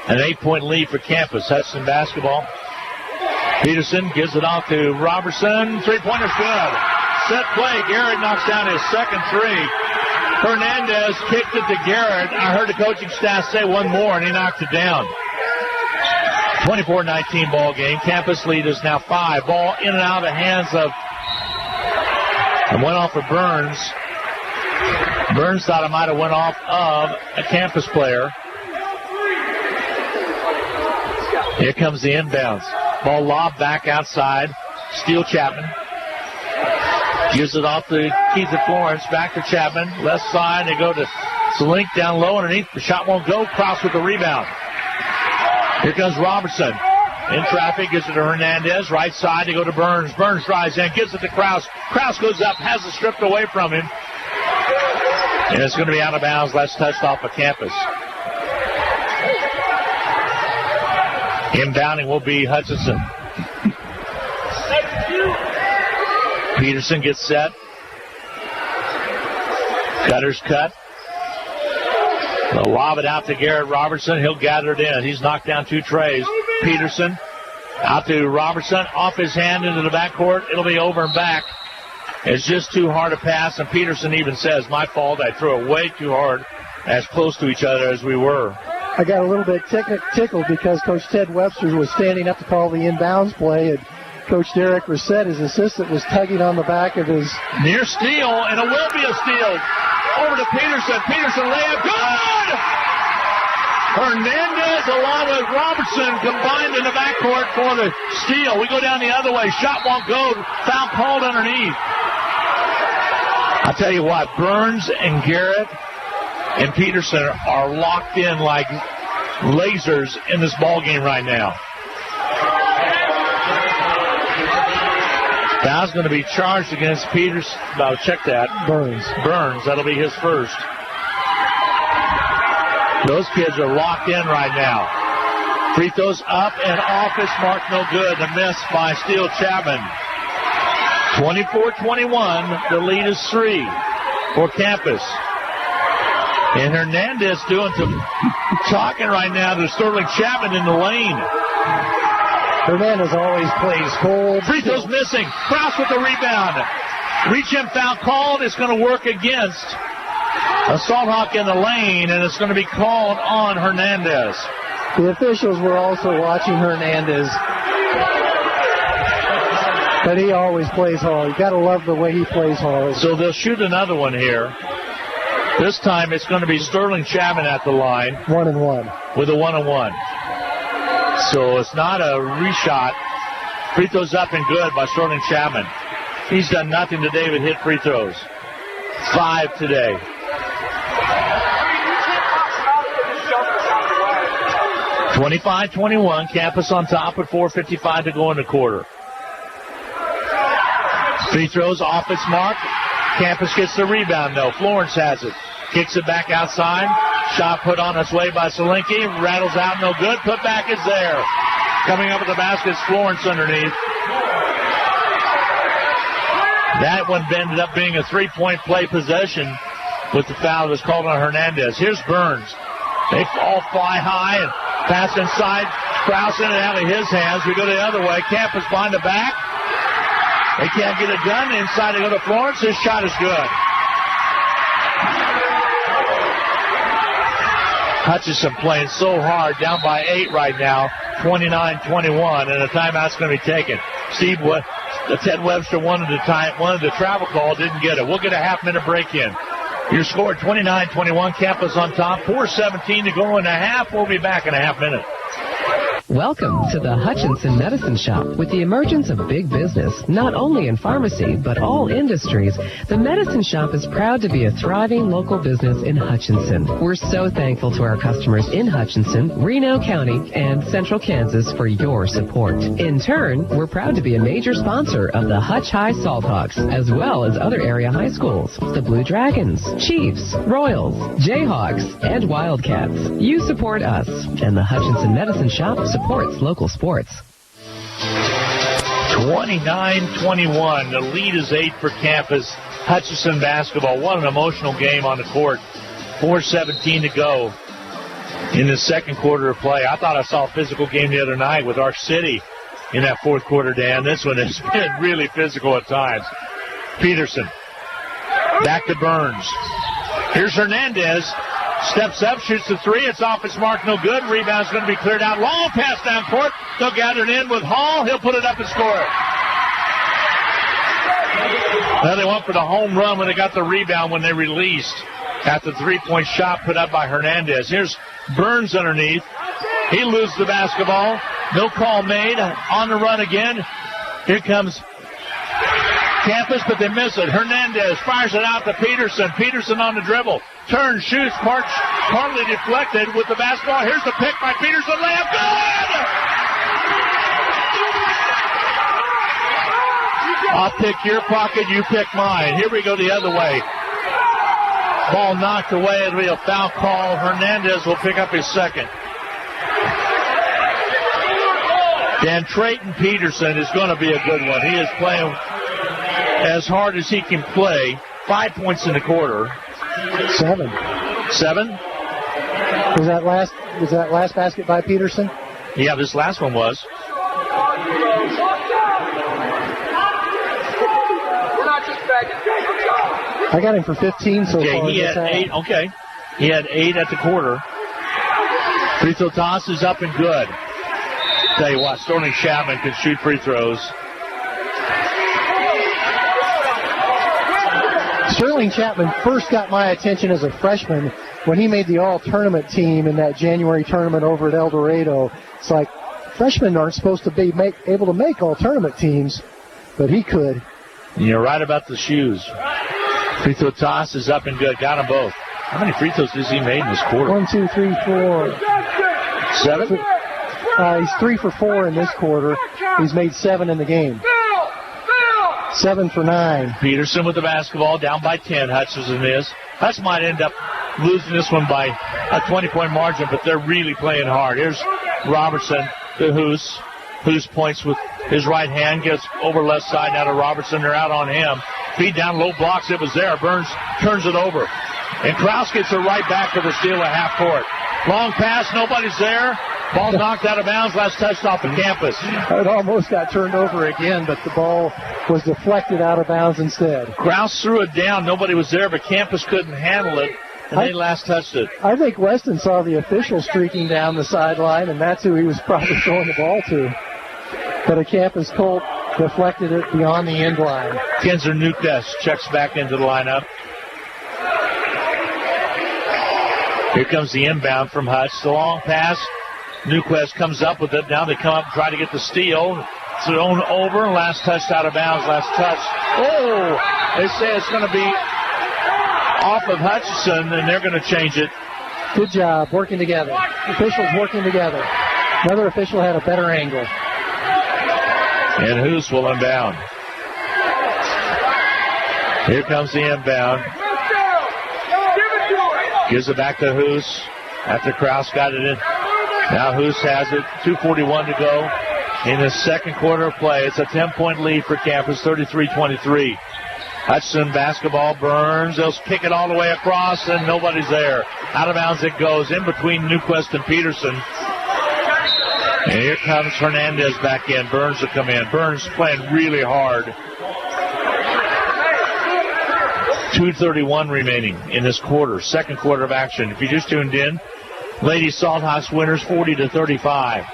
an 8-point lead for Campus. Hutchinson basketball. Peterson gives it off to Robertson. Three-pointer's good. Set play. Garrett knocks down his second three. Hernandez kicked it to Garrett. I heard the coaching staff say one more, and he knocked it down. 24-19 ball game. Campus lead is now 5. Ball in and out of the hands of, and went off of Burns. Burns thought it might have went off of a Campus player. Here comes the inbounds. Ball lobbed back outside. Steele Chapman. Gives it off to Keith Florence. Back to Chapman. Left side. They go to Selink down low underneath. The shot won't go. Cross with the rebound. Here comes Robertson. In traffic. Gives it to Hernandez. Right side. They go to Burns. Burns drives in. Gives it to Krause. Krause goes up. Has it stripped away from him. And it's going to be out of bounds. Last touched off of Campus. Inbounding will be Hutchinson. Peterson gets set. Cutter's cut. They'll lob it out to Garrett Robertson. He'll gather it in. He's knocked down 2 trays. Peterson out to Robertson. Off his hand into the backcourt. It'll be over and back. It's just too hard to pass, and Peterson even says, my fault, I threw it way too hard, as close to each other as we were. I got a little bit tickled because Coach Ted Webster was standing up to call the inbounds play, and Coach Derek Reset, his assistant, was tugging on the back of his... Near steal, and it will be a steal. Over to Peterson. Peterson layup. Good! Hernandez along with Robertson combined in the backcourt for the steal. We go down the other way. Shot won't go. Foul called underneath. I'll tell you what, Burns and Garrett and Peterson are locked in like lasers in this ball game right now. Foul's going to be charged against Peterson. I'll check that. Burns. That'll be his first. Those kids are locked in right now. Free throws up and off. It's marked no good. The miss by Steele Chapman. 24-21. The lead is 3 for Campus. And Hernandez doing some talking right now to Sterling Chapman in the lane. Hernandez always plays cold. Free throws missing. Krause with the rebound. Reach-in foul called. It's going to work against a Salt Hawk in the lane, and it's going to be called on Hernandez. The officials were also watching Hernandez. But he always plays hard. You got to love the way he plays hard. So they'll shoot another one here. This time it's going to be Sterling Chapman at the line. 1-and-1. With a 1-and-1. So it's not a reshot. Free throws up and good by Sterling Chapman. He's done nothing today but hit free throws. 5 today. (25-21). Campus on top with 4:55 to go in the quarter. Free throws off its mark. Campus gets the rebound, though. Florence has it. Kicks it back outside. Shot put on its way by Solinki. Rattles out, no good. Put back is there. Coming up with the basket is Florence underneath. That one ended up being a three-point play possession with the foul that was called on Hernandez. Here's Burns. They all fly high and pass inside. Krause in and out of his hands. We go the other way. Campus behind the back. They can't get it done. Inside they go to Florence. His shot is good. Hutchison playing so hard, down by 8 right now, 29-21, and a timeout's going to be taken. Ted Webster wanted the travel call, didn't get it. We'll get a half-minute break in. Your score 29-21, Campus on top, 4:17 to go in the half. We'll be back in a half minute. Welcome to the Hutchinson Medicine Shop. With the emergence of big business, not only in pharmacy, but all industries, the Medicine Shop is proud to be a thriving local business in Hutchinson. We're so thankful to our customers in Hutchinson, Reno County, and Central Kansas for your support. In turn, we're proud to be a major sponsor of the Hutch High Salthawks, as well as other area high schools, the Blue Dragons, Chiefs, Royals, Jayhawks, and Wildcats. You support us, and the Hutchinson Medicine Shop supports local sports. 29-21. The lead is 8 for Campus. Hutchinson basketball. What an emotional game on the court. 4:17 to go in the second quarter of play. I thought I saw a physical game the other night with Ark City in that fourth quarter, Dan. This one has been really physical at times. Peterson. Back to Burns. Here's Hernandez. Steps up, shoots the three. It's off its mark, no good. Rebound's going to be cleared out. Long pass down court. They'll gather it in with Hall. He'll put it up and score it. Now they went for the home run when they got the rebound when they released at the three-point shot put up by Hernandez. Here's Burns underneath. He loses the basketball. No call made. On the run again. Here comes Campus, but they miss it. Hernandez fires it out to Peterson. Peterson on the dribble. Turns, shoots, partly deflected with the basketball. Here's the pick by Peterson. Layup, good! I'll pick your pocket, you pick mine. Here we go the other way. Ball knocked away. It'll be a foul call. Hernandez will pick up his second. Dan Trayton Peterson is going to be a good one. He is playing as hard as he can play. 5 points in the quarter. 7. 7? Was that last basket by Peterson? Yeah, this last one was. I got him for 15 so far. He had 8. Okay. He had 8 at the quarter. Free throw toss is up and good. Tell you what, Sterling Chapman can shoot free throws. Sterling Chapman first got my attention as a freshman when he made the all-tournament team in that January tournament over at El Dorado. It's like freshmen aren't supposed to be able to make all-tournament teams, but he could. You're right about the shoes. Free throw toss is up and good. Got them both. How many free throws has he made in this quarter? 1, 2, 3, 4. 7? He's 3 for 4 in this quarter. He's made 7 in the game. 7 for 9. Peterson with the basketball, down by 10. Hutchinson is. Hutch might end up losing this one by a 20-point margin, but they're really playing hard. Here's Robertson to Hoos. Hoos points with his right hand, gets over left side now to Robertson. They're out on him. Feed down low blocks. It was there. Burns turns it over. And Krause gets it right back to the steal at half court. Long pass. Nobody's there. Ball knocked out of bounds. Last touched off the Campus. It almost got turned over again, but the ball was deflected out of bounds instead. Krause threw it down. Nobody was there, but Campus couldn't handle it, and they last touched it. I think Weston saw the official streaking down the sideline, and that's who he was probably throwing the ball to. But a Campus Colt deflected it beyond the end line. Kinzer Newquist checks back into the lineup. Here comes the inbound from Hutch. The long pass. Newquist comes up with it. Now they come up and try to get the steal. Thrown over. Last touch out of bounds. Last touch. Oh! They say it's going to be off of Hutchinson, and they're going to change it. Good job working together. Officials working together. Another official had a better angle. And Hoos will inbound. Here comes the inbound. Gives it back to Hoos after Krause got it in. Now Hoos has it. 2:41 to go in the second quarter of play. It's a 10-point lead for Campus, 33-23. Hutchinson basketball. Burns. They'll kick it all the way across, and nobody's there. Out of bounds it goes in between Newquist and Peterson. And here comes Hernandez back in. Burns will come in. Burns playing really hard. 2:31 remaining in this quarter, second quarter of action. If you just tuned in, Lady Salthawks winners 40-35.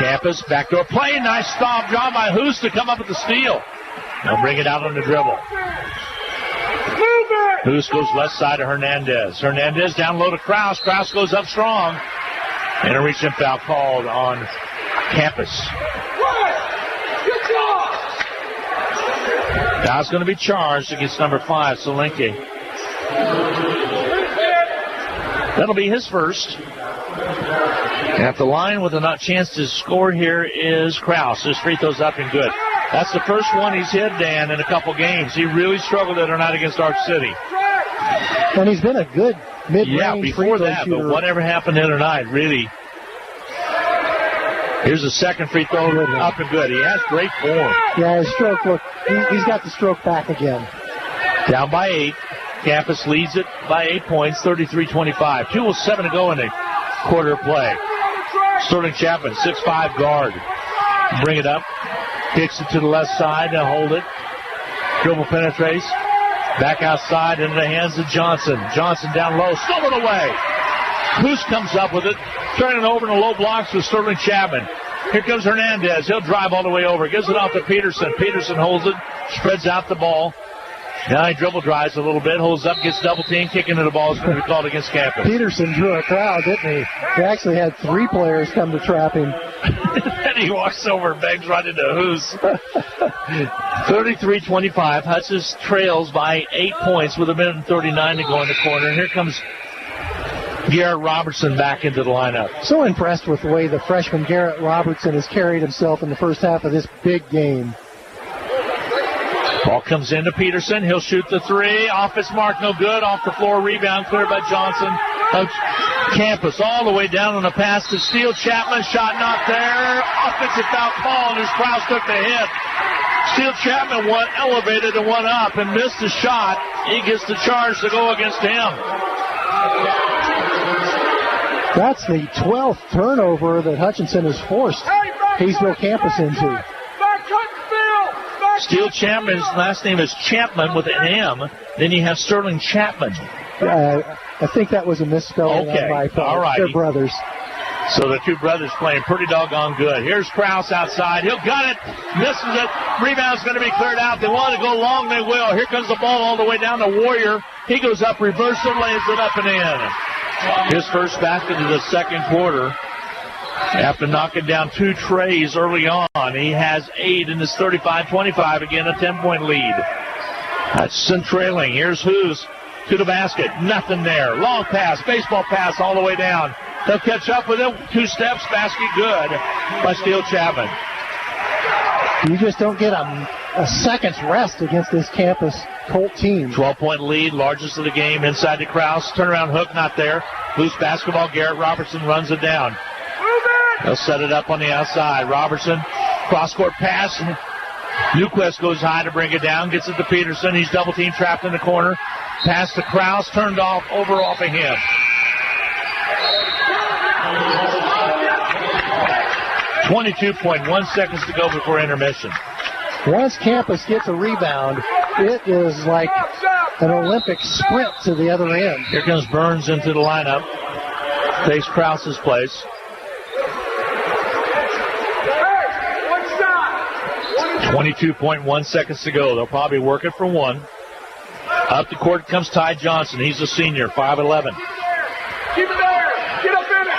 Campus backdoor play. Nice stop job by Hoos to come up with the steal. They'll bring it out on the dribble. Hoos goes left side to Hernandez. Hernandez down low to Krause. Krause goes up strong. And a reach and foul called on Campus. Foul's going to be charged against number 5, Solenke. That'll be his first. At the line with a chance to score here is Krause. His free throw's up and good. That's the first one he's hit, Dan, in a couple games. He really struggled the other night against Arch City. And he's been a good mid-range before that, shooter. But whatever happened the other night, really. Here's the second free throw, up and good. He has great form. Yeah, his stroke, look, he's got the stroke back again. Down by 8. Campus leads it by 8 points, 33-25. 2:07 to go in the quarter of play. Sterling Chapman, 6'5" guard. Bring it up. Kicks it to the left side and hold it. Dribble penetrates. Back outside into the hands of Johnson. Johnson down low. Stolen away. Hoos comes up with it. Turning it over in the low blocks with Sterling Chapman. Here comes Hernandez. He'll drive all the way over. Gives it off to Peterson. Peterson holds it. Spreads out the ball. Now he dribble drives a little bit. Holds up. Gets double team. Kicking to the ball is going to be called against Campus. Peterson drew a crowd, didn't he? He actually had 3 players come to trap him. And he walks over and bangs right into Hoos. 33-25. Hutchins trails by 8 points with 1:39 to go in the corner. And here comes Garrett Robertson back into the lineup. So impressed with the way the freshman Garrett Robertson has carried himself in the first half of this big game. Ball comes into Peterson. He'll shoot the 3. Off his mark, no good. Off the floor, rebound cleared by Johnson. Campus all the way down on the pass to Steele. Chapman, shot not there. Offensive foul call, and his Krause took the hit. Steele Chapman elevated and went up and missed the shot. He gets the charge to go against him. That's the 12th turnover that Hutchinson has forced Hayesville Campus into. Steele Chapman's last name is Chapman with an M. Then you have Sterling Chapman. I think that was a misspelling on my part. All right. They're brothers. So the two brothers playing pretty doggone good. Here's Krause outside. He'll gut it. Misses it. Rebound's going to be cleared out. They want to go long. They will. Here comes the ball all the way down to Warrior. He goes up, reverses, lays it up and in. His first basket of the second quarter. After knocking down 2 trays early on, he has 8 in this 35-25. Again, a 10-point lead. Hutchinson trailing. Here's Hoos to the basket. Nothing there. Long pass, baseball pass all the way down. They'll catch up with him. 2 steps, basket good by Steele Chapman. You just don't get a second's rest against this Campus Colt team. 12-point lead, largest of the game. Inside to Krause. Turnaround hook, not there. Loose basketball. Garrett Robertson runs it down. They'll set it up on the outside. Robertson, cross-court pass. Newquist goes high to bring it down. Gets it to Peterson. He's double-team trapped in the corner. Pass to Krause. Turned off of him. .1 seconds to go before intermission. Once Campus gets a rebound, it is like an Olympic sprint to the other end. Here comes Burns into the lineup. Takes Krause's place. 22.1 seconds to go. They'll probably work it for one. Up the court comes Ty Johnson. He's a senior, 5'11". Keep it there. Get up in it.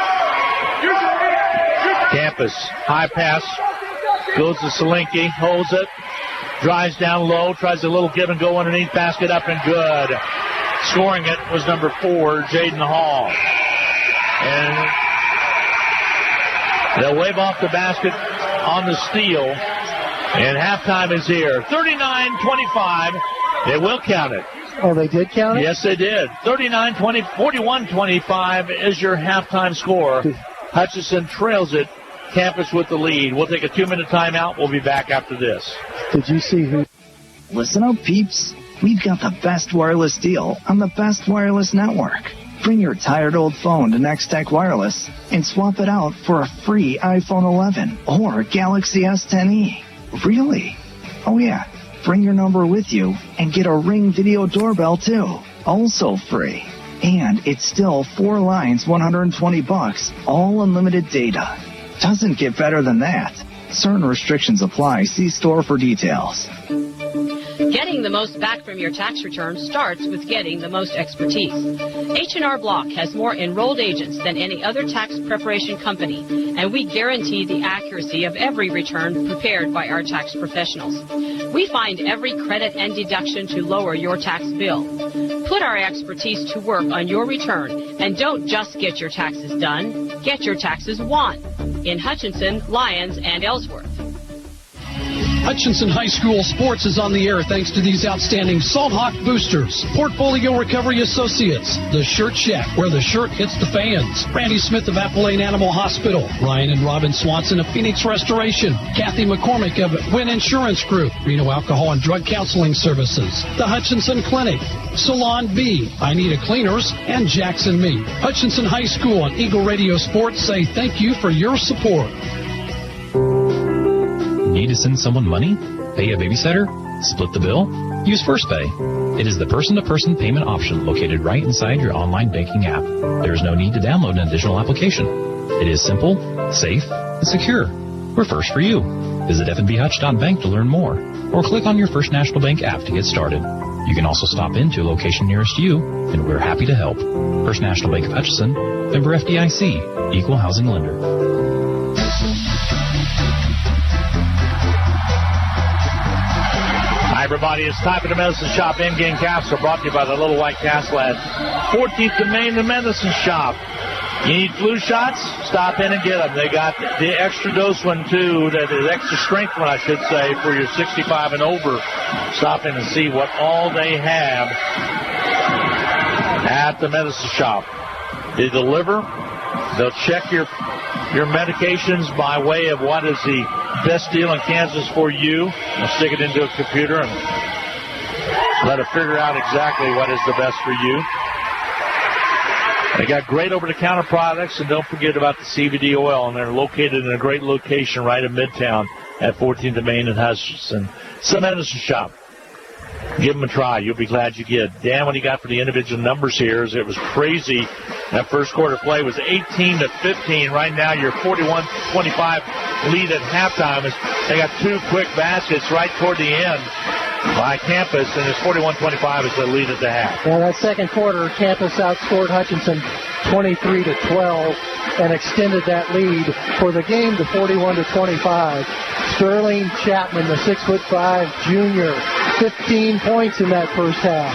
Campus, high pass. Goes to Selinki, holds it. Drives down low, tries a little give and go underneath, basket up and good. Scoring it was number 4, Jaden Hall. And they'll wave off the basket on the steal. And halftime is here. 39-25. They will count it. Oh, they did count it? Yes, they did. 41-25 is your halftime score. Hutchinson trails it. Campus with the lead. We'll take a 2-minute timeout. We'll be back after this. Did you see who? Listen up, peeps. We've got the best wireless deal on the best wireless network. Bring your tired old phone to Next Tech Wireless and swap it out for a free iPhone 11 or Galaxy S10e. Really? Oh, yeah. Bring your number with you and get a Ring video doorbell, too. Also free. And it's still 4 lines, $120, all unlimited data. Doesn't get better than that. Certain restrictions apply. See store for details. Getting the most back from your tax return starts with getting the most expertise. H&R Block has more enrolled agents than any other tax preparation company, and we guarantee the accuracy of every return prepared by our tax professionals. We find every credit and deduction to lower your tax bill. Put our expertise to work on your return, and don't just get your taxes done, get your taxes won. In Hutchinson, Lyons, and Ellsworth. Hutchinson High School Sports is on the air thanks to these outstanding Salt Hawk boosters. Portfolio Recovery Associates, The Shirt Shack, where the shirt hits the fans. Randy Smith of Appalachian Animal Hospital. Ryan and Robin Swanson of Phoenix Restoration. Kathy McCormick of Wynn Insurance Group. Reno Alcohol and Drug Counseling Services. The Hutchinson Clinic. Salon B, I Need a Cleaners, and Jackson Meat. Hutchinson High School and Eagle Radio Sports say thank you for your support. Need to send someone money? Pay a babysitter? Split the bill? Use FirstPay. It is the person-to-person payment option located right inside your online banking app. There is no need to download an additional application. It is simple, safe, and secure. We're first for you. Visit fnbhutch.bank to learn more, or click on your First National Bank app to get started. You can also stop into a location nearest you, and we're happy to help. First National Bank of Hutchinson, member FDIC, equal housing lender. Hi, everybody. It's time for the Medicine Shop in-game capsule brought to you by the Little White Castle at 14th and Main, the Medicine Shop. You need flu shots? Stop in and get them. They got the extra dose one, too, that is extra strength one, I should say, for your 65 and over. Stop in and see what all they have at the Medicine Shop. They deliver. They'll check your medications by way of what is the best deal in Kansas for you. They'll stick it into a computer and let it figure out exactly what is the best for you. They got great over-the-counter products, and don't forget about the CBD oil, and they're located in a great location right in Midtown at 14th and Main in Hutchinson. It's the Medicine Shop. Give them a try. You'll be glad you did. Dan, what you got for the individual numbers here is it was crazy. That first quarter play was 18-15. Right now, your 41-25 lead at halftime. They got 2 quick baskets right toward the end by Campus, and it's 41-25 is the lead at the half. Well, that second quarter, Campus outscored Hutchinson 23-12 and extended that lead for the game to 41-25. Sterling Chapman, the 6'5" junior, 15 points in that first half.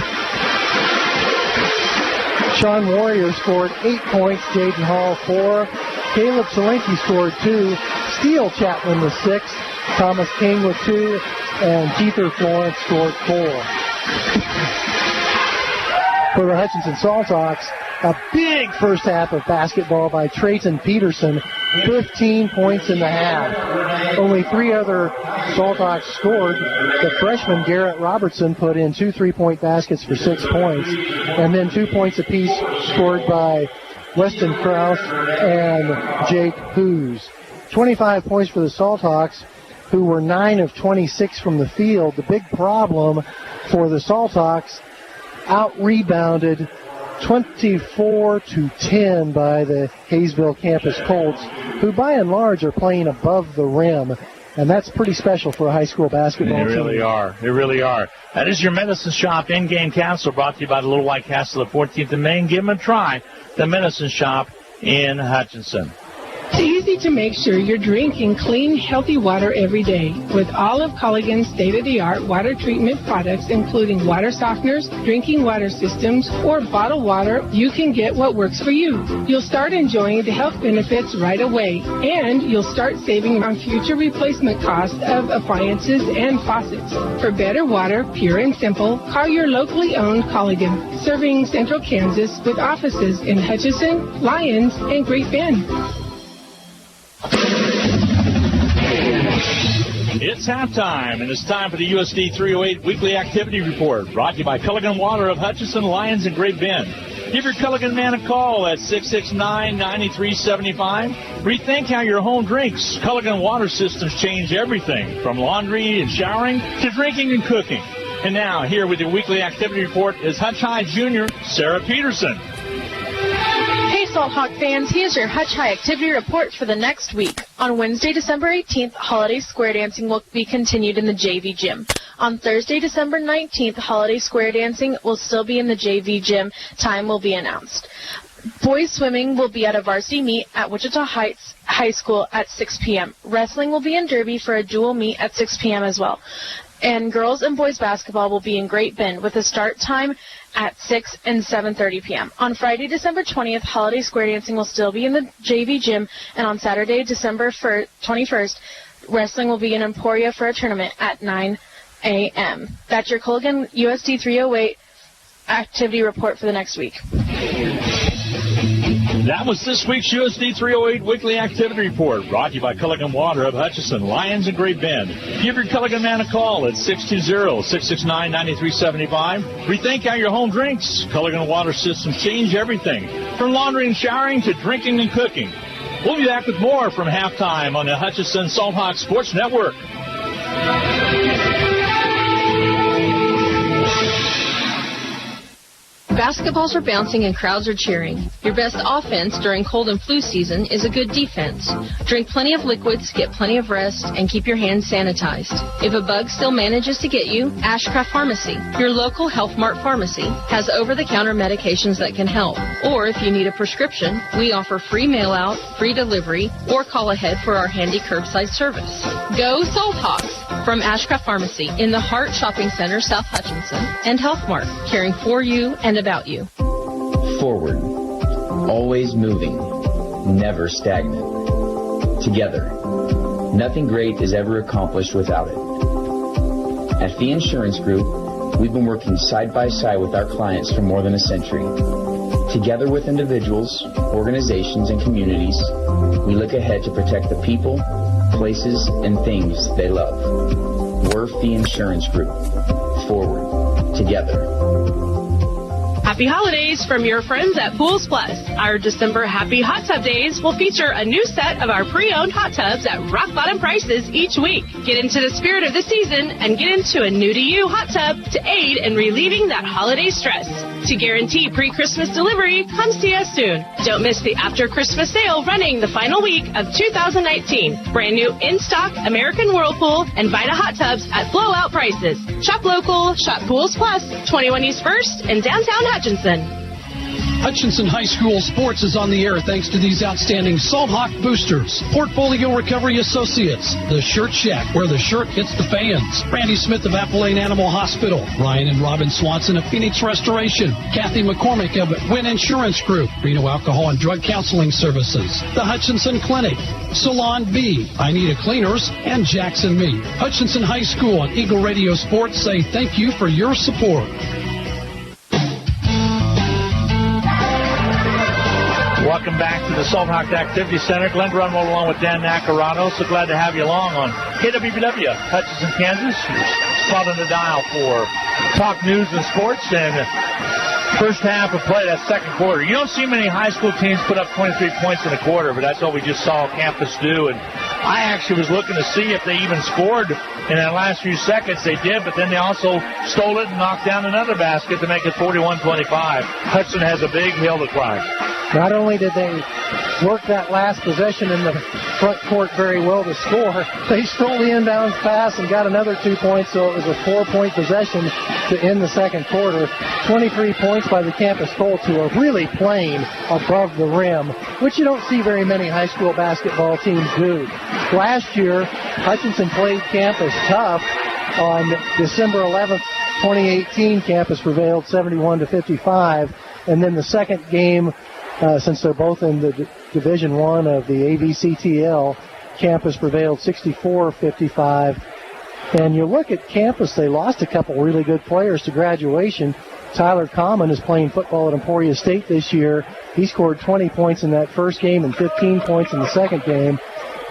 Sean Warrior scored 8 points, Jaden Hall 4. Caleb Selinki scored 2. Steele Chapman the 6th. Thomas King with 2. And Keither Florence scored 4. For the Hutchinson Salthawks, a big first half of basketball by Trayton Peterson, 15 points in the half. Only 3 other Salthawks scored. The freshman Garrett Robertson put in 2 3-point baskets for 6 points, and then 2 points apiece scored by Weston Krause and Jake Hoos. 25 points for the Salthawks, who were 9 of 26 from the field. The big problem for the Salthawks, out-rebounded 24-10 by the Hayesville Campus Colts, who by and large are playing above the rim. And that's pretty special for a high school basketball team. They really are. They really are. That is your Medicine Shop in-game capsule brought to you by the Little White Castle of 14th and Main. Give them a try. The Medicine Shop in Hutchinson. It's easy to make sure you're drinking clean, healthy water every day with all of Culligan's state-of-the-art water treatment products, including water softeners, drinking water systems, or bottled water. You can get what works for you. You'll start enjoying the health benefits right away, and you'll start saving on future replacement costs of appliances and faucets. For better water, pure and simple, call your locally owned Culligan, serving Central Kansas with offices in Hutchinson, Lyons, and Great Bend. It's halftime, and it's time for the USD 308 Weekly Activity Report, brought to you by Culligan Water of Hutchinson, Lyons, and Great Bend. Give your Culligan man a call at 669-9375. Rethink how your home drinks. Culligan Water Systems change everything, from laundry and showering to drinking and cooking. And now, here with your Weekly Activity Report is Hutch High Junior Sarah Peterson. Hey, Salt Hawk fans, here's your Hutch High activity report for the next week. On Wednesday, December 18th, holiday square dancing will be continued in the JV gym. On Thursday, December 19th, holiday square dancing will still be in the JV gym. Time will be announced. Boys swimming will be at a varsity meet at Wichita Heights High School at 6 p.m. Wrestling will be in Derby for a dual meet at 6 p.m. as well. And girls and boys basketball will be in Great Bend with a start time at 6 and 7:30 p.m. On Friday, December 20th, holiday square dancing will still be in the JV gym, and on Saturday, December 21st, wrestling will be in Emporia for a tournament at 9 a.m. That's your Culligan USD 308 activity report for the next week. That was this week's USD 308 Weekly Activity Report, brought to you by Culligan Water of Hutchinson, Lyons, and Great Bend. Give your Culligan man a call at 620-669-9375. Rethink how your home drinks. Culligan Water Systems change everything, from laundry and showering to drinking and cooking. We'll be back with more from halftime on the Hutchinson Salt Hawk Sports Network. Basketballs are bouncing and crowds are cheering. Your best offense during cold and flu season is a good defense. Drink plenty of liquids, get plenty of rest, and keep your hands sanitized. If a bug still manages to get you, Ashcraft Pharmacy, your local Health Mart pharmacy, has over-the-counter medications that can help. Or if you need a prescription, we offer free mail-out, free delivery, or call ahead for our handy curbside service. Go Salt Hawks! From Ashcraft Pharmacy in the Hart Shopping Center, South Hutchinson, and Health Mart, caring for you and about you. Forward, always moving, never stagnant. Together, nothing great is ever accomplished without it. At Fee Insurance Group, we've been working side by side with our clients for more than a century. Together with individuals, organizations, and communities, we look ahead to protect the people, places, and things they love. We're Fee Insurance Group. Forward, together. Happy holidays from your friends at Pools Plus. Our December Happy Hot Tub Days will feature a new set of our pre-owned hot tubs at rock bottom prices each week. Get into the spirit of the season and get into a new-to-you hot tub to aid in relieving that holiday stress. To guarantee pre-Christmas delivery, come see us soon. Don't miss the after-Christmas sale running the final week of 2019. Brand new in-stock American Whirlpool and Vita hot tubs at blowout prices. Shop local, shop Pools Plus, 21 East 1st in downtown Hutchinson. Hutchinson High School Sports is on the air thanks to these outstanding Salt Hawk boosters. Portfolio Recovery Associates, the Shirt Shack, where the shirt hits the fans. Randy Smith of Apple Lane Animal Hospital. Ryan and Robin Swanson of Phoenix Restoration. Kathy McCormick of Wynn Insurance Group. Reno Alcohol and Drug Counseling Services. The Hutchinson Clinic. Salon B, I Need a Cleaners, and Jackson Meat. Hutchinson High School and Eagle Radio Sports say thank you for your support. Welcome back to the Salt Hawk Activity Center. Glenn Grunwald along with Dan Nacarado. So glad to have you along on KWBW, Hutchinson, Kansas. Spot on the dial for talk news and sports. And first half of play, that second quarter. You don't see many high school teams put up 23 points in a quarter, but that's what we just saw campus do. And I actually was looking to see if they even scored in that last few seconds. They did, but then they also stole it and knocked down another basket to make it 41-25. Hudson has a big hill to climb. Not only did they worked that last possession in the front court very well to score. They stole the inbounds pass and got another 2 points, so it was a 4-point possession to end the second quarter. 23 points by the Campus Colts, who are really playing above the rim, which you don't see very many high school basketball teams do. Last year, Hutchinson played Campus tough. On December 11th, 2018, Campus prevailed 71-55, and then the second game, since they're both in the Division I of the AVCTL, Campus prevailed 64-55. And you look at Campus, they lost a couple really good players to graduation. Tyler Common is playing football at Emporia State this year. He scored 20 points in that first game and 15 points in the second game.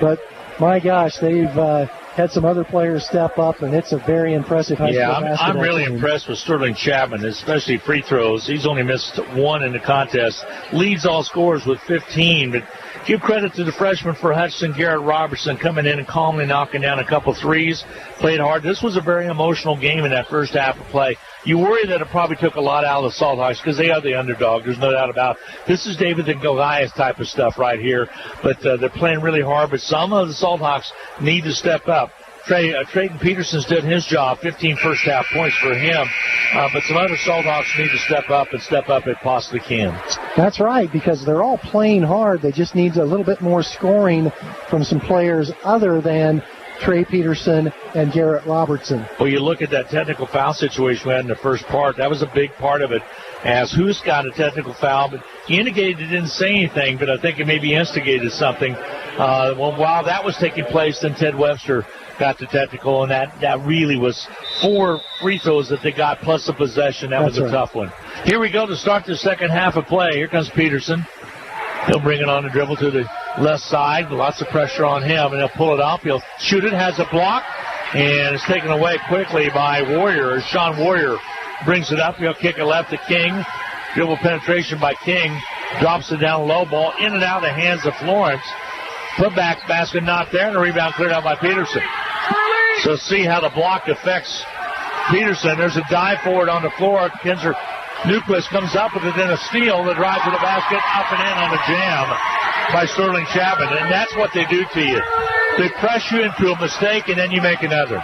But, my gosh, they've had some other players step up, and it's a very impressive high school basketball I'm really team. impressed with Sterling Chapman, especially free throws. He's only missed one in the contest. Leads all scorers with 15, but give credit to the freshman for Hutchinson, Garrett Robertson, coming in and calmly knocking down a couple threes. Played hard. This was a very emotional game in that first half of play. You worry that it probably took a lot out of the Salt Hawks because they are the underdog. There's no doubt about it. This is David and Goliath type of stuff right here. But they're playing really hard. But some of the Salt Hawks need to step up. Trayton Peterson's did his job, 15 first-half points for him. But some other Salt Hawks need to step up if possibly can. That's right, because they're all playing hard. They just need a little bit more scoring from some players other than Trey Peterson and Garrett Robertson. Well, you look at that technical foul situation we had in the first part. That was a big part of it, as Hoos got a technical foul, but he indicated he didn't say anything, but I think it maybe instigated something. While that was taking place, then Ted Webster got the technical, and that really was 4 free throws that they got plus a possession. That was a tough one. Here we go to start the second half of play. Here comes Peterson. He'll bring it on the dribble to the left side. Lots of pressure on him, and he'll pull it up. He'll shoot it, has a block, and it's taken away quickly by Warrior. Sean Warrior brings it up. He'll kick it left to King. Dribble penetration by King. Drops it down low, ball in and out of the hands of Florence. Put back basket not there, and the rebound cleared out by Peterson. So see how the block affects Peterson. There's a dive forward on the floor. Kinzer Newquist comes up with it, then a steal. The drive to the basket, up and in on a jam by Sterling Chapman. And that's what they do to you. They press you into a mistake, and then you make another.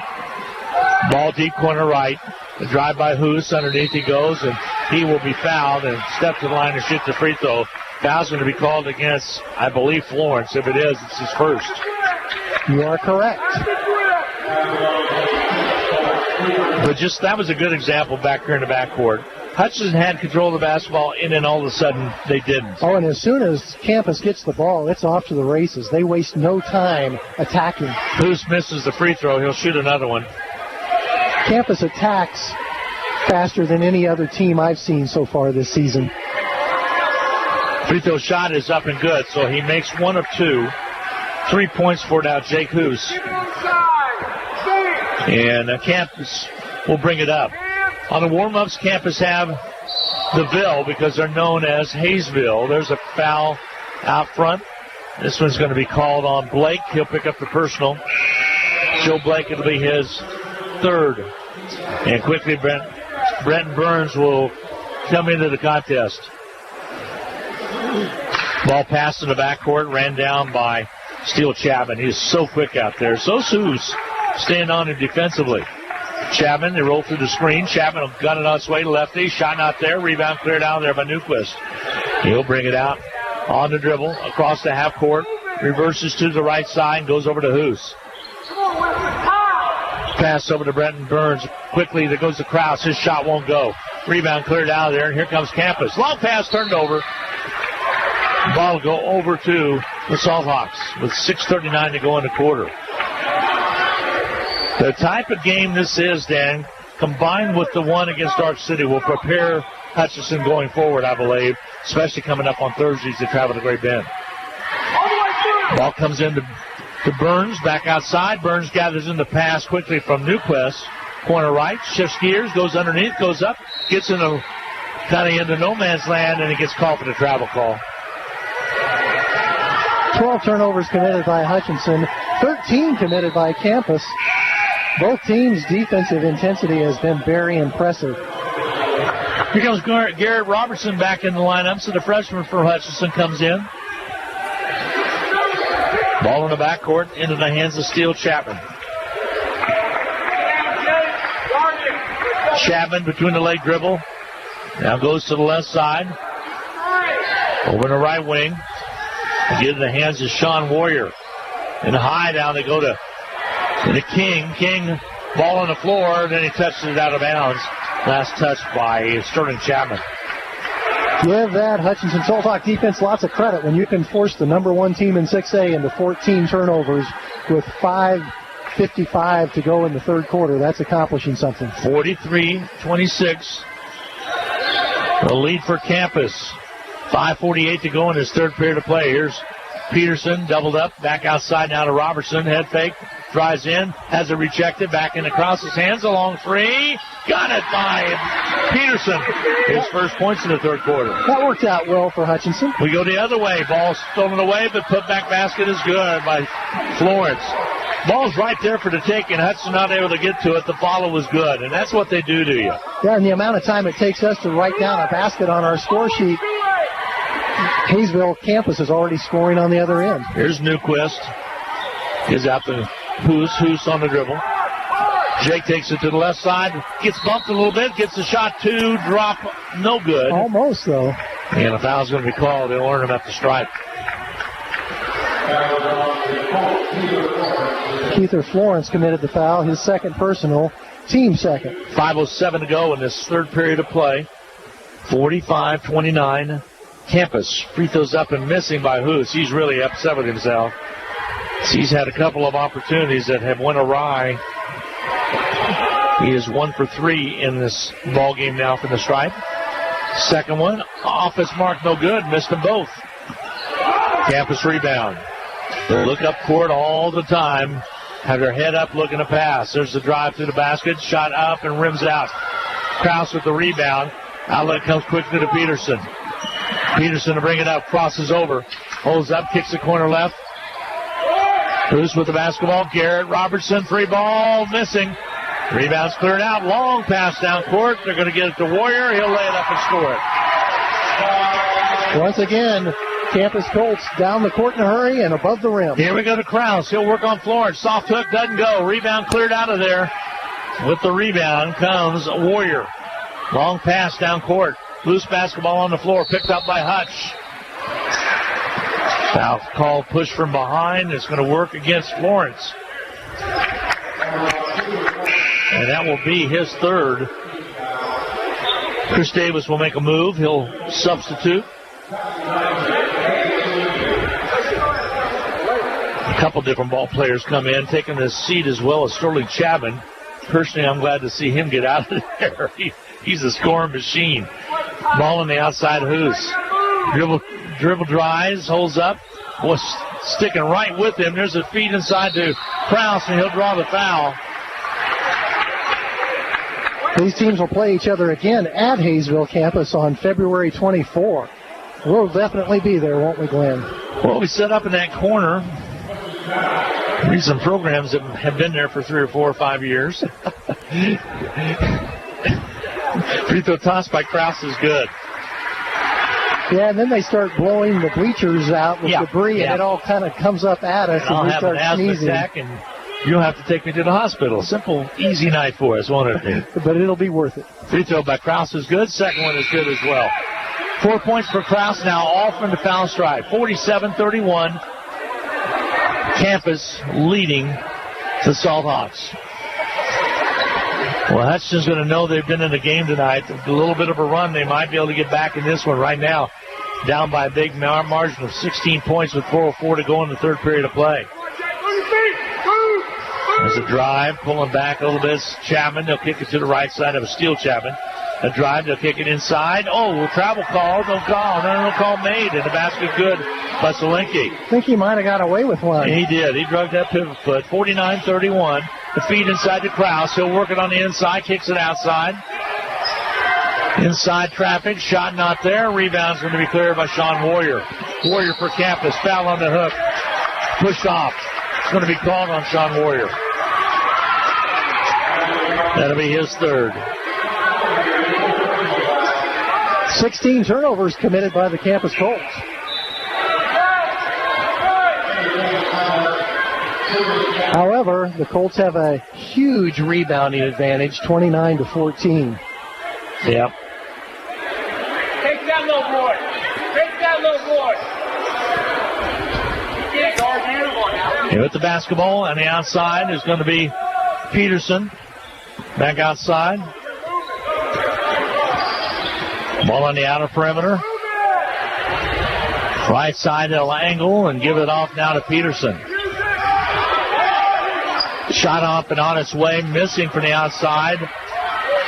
Ball deep corner right. The drive by Hoos. Underneath he goes, and he will be fouled and step to the line and shoot the free throw. Foul's going to be called against, I believe, Florence. If it is, it's his first. You are correct. But just that was a good example back here in the backcourt. Hutchinson had control of the basketball, and then all of a sudden they didn't. Oh, and as soon as Campus gets the ball, it's off to the races. They waste no time attacking. Hoos misses the free throw. He'll shoot another one. Campus attacks faster than any other team I've seen so far this season. Free throw shot is up and good, so he makes 1 of 2. 3 points for now, Jake Hoos. And Campus will bring it up. On the warm-ups, Campus have the Ville because they're known as Hayesville. There's a foul out front. This one's going to be called on Blake. He'll pick up the personal. Joe Blake, it'll be his third. And quickly, Brenton Burns will come into the contest. Ball passed in the backcourt, ran down by Steele Chapman. He's so quick out there. So Hoos staying on him defensively. Chapman, they roll through the screen. Chapman got it on its way to lefty. Shot not there. Rebound cleared out there by Newquist. He'll bring it out on the dribble across the half court. Reverses to the right side and goes over to Hoos. Pass over to Brenton Burns. Quickly, there goes to Krause. His shot won't go. Rebound cleared out of there, and here comes Campus. Long pass turned over. Ball will go over to the Salt Hawks with 6:39 to go in the quarter. The type of game this is, Dan, combined with the one against Arch City, will prepare Hutchinson going forward, I believe, especially coming up on Thursdays to travel to Great Bend. Ball comes in to Burns, back outside. Burns gathers in the pass quickly from Newquist. Corner right, shifts gears, goes underneath, goes up, gets kind of into no man's land, and he gets called for the travel call. 12 turnovers committed by Hutchinson, 13 committed by Campus. Both teams' defensive intensity has been very impressive. Here comes Garrett Robertson back in the lineup, so the freshman for Hutchinson comes in. Ball in the backcourt into the hands of Steele Chapman. Chapman between the leg dribble. Now goes to the left side. Over in the right wing. Get in the hands of Sean Warrior. In the high down they go to King. King, ball on the floor, then he touches it out of bounds. Last touch by Sterling Chapman. Give that Hutchinson Salt Hawk defense lots of credit when you can force the number one team in 6A into 14 turnovers with 5:55 to go in the third quarter. That's accomplishing something. 43-26. The lead for Campus. 5:48 to go in his third period of play. Here's Peterson, doubled up, back outside now to Robertson. Head fake, drives in, has it rejected, back into Krause's hands, a long three. Got it by Peterson. His first points in the third quarter. That worked out well for Hutchinson. We go the other way. Ball stolen away, but put back basket is good by Florence. Ball's right there for the take, and Hudson not able to get to it. The follow was good, and that's what they do to you. Yeah, and the amount of time it takes us to write down a basket on our score sheet, Hayesville Campus is already scoring on the other end. Here's Newquist. Gives out to Hoos on the dribble. Jake takes it to the left side. Gets bumped a little bit. Gets the shot two. Drop. No good. Almost, though. And a foul's going to be called. They'll earn him at the stripe. Keither Florence committed the foul. His second personal. Team second. 5:07 to go in this third period of play. 45-29. Campus. Free throws up and missing by Hoos. He's really upset with himself. He's had a couple of opportunities that have went awry. He is 1 for 3 in this ball game now from the stripe. Second one, off his mark, no good. Missed them both. Campus rebound. They look up court all the time. Have their head up looking to pass. There's the drive through the basket. Shot up and rims out. Krause with the rebound. Outlet comes quickly to Peterson. Peterson to bring it up. Crosses over. Holds up. Kicks the corner left. Bruce with the basketball. Garrett Robertson. Free ball. Missing. Rebound's cleared out. Long pass down court. They're going to get it to Warrior. He'll lay it up and score it. Once again, Campus Colts down the court in a hurry and above the rim. Here we go to Krause. He'll work on Florence. Soft hook doesn't go. Rebound cleared out of there. With the rebound comes Warrior. Long pass down court. Loose basketball on the floor. Picked up by Hutch. Foul call, push from behind. It's going to work against Florence. And that will be his third. Chris Davis will make a move. He'll substitute. A couple different ball players come in, taking his seat as well as Sterling Chapman. Personally, I'm glad to see him get out of there. He's a scoring machine. Ball on the outside, Hoos. Dribble drives, holds up. Was sticking right with him. There's a feed inside to Krause, and he'll draw the foul. These teams will play each other again at Hayesville Campus on February 24. We'll definitely be there, won't we, Glenn? Well, we set up in that corner. There's some programs that have been there for 3 or 4 or 5 years. Free throw toss by Krause is good. Yeah, and then they start blowing the bleachers out with debris, and it all kind of comes up at us, and we start sneezing. Attack, and you'll have to take me to the hospital. Simple, easy night for us, won't it be? But it'll be worth it. Free throw by Krause is good. Second one is good as well. 4 points for Krause now, all from the foul stripe. 47-31. Campus leading the Salt Hawks. Well, Hutchinson's going to know they've been in the game tonight. A little bit of a run. They might be able to get back in this one right now. Down by a big margin of 16 points with 4:04 to go in the third period of play. There's a drive, pulling back a little bit. Chapman, they'll kick it to the right side of a Steele Chapman. A drive, they'll kick it inside. Oh, travel call, no call. No call made, and the basket good by Solinke. I think he might have got away with one. He did. He drugged that pivot foot. 49-31. The feed inside to Krause. He'll work it on the inside, kicks it outside. Inside traffic, shot not there. Rebound's going to be cleared by Sean Warrior. Warrior for Campus. Foul on the hook. Pushed off. It's going to be called on Sean Warrior. That'll be his third. 16 turnovers committed by the Campus Colts. However, the Colts have a huge rebounding advantage, 29-14. Yep. Take that little boy. Take that little boy. Here with the basketball on the outside is going to be Peterson. Back outside. Ball on the outer perimeter. Right side, they'll angle and give it off now to Peterson. Shot up and on its way, missing from the outside.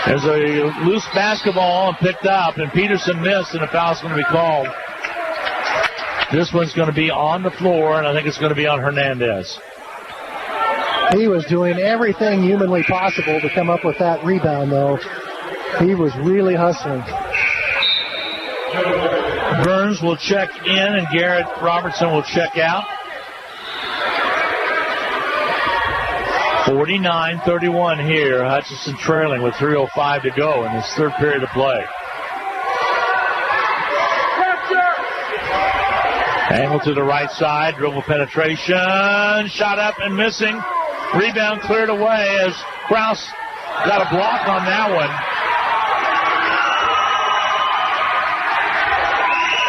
There's a loose basketball and picked up, and Peterson missed, and a foul's going to be called. This one's going to be on the floor, and I think it's going to be on Hernandez. He was doing everything humanly possible to come up with that rebound, though. He was really hustling. Burns will check in, and Garrett Robertson will check out. 49-31 here. Hutchinson trailing with 3:05 to go in this third period of play. Angle to the right side. Dribble penetration. Shot up and missing. Rebound cleared away as Krause got a block on that one.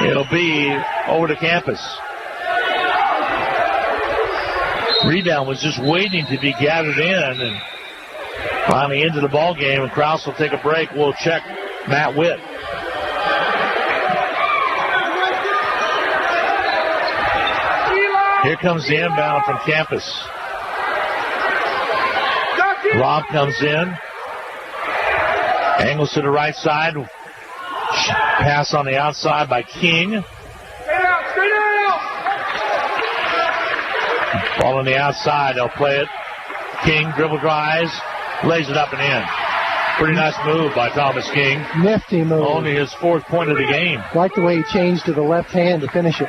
It'll be over to Campus. Rebound was just waiting to be gathered in and finally into the ball game, and Krause will take a break. We'll check Matt Witt. Here comes the inbound from Campus. Rob comes in. Angles to the right side. Pass on the outside by King. Ball on the outside. They'll play it. King dribble drives. Lays it up and in. Pretty nice move by Thomas King. Nifty move. Only his fourth point of the game. Like the way he changed to the left hand to finish it.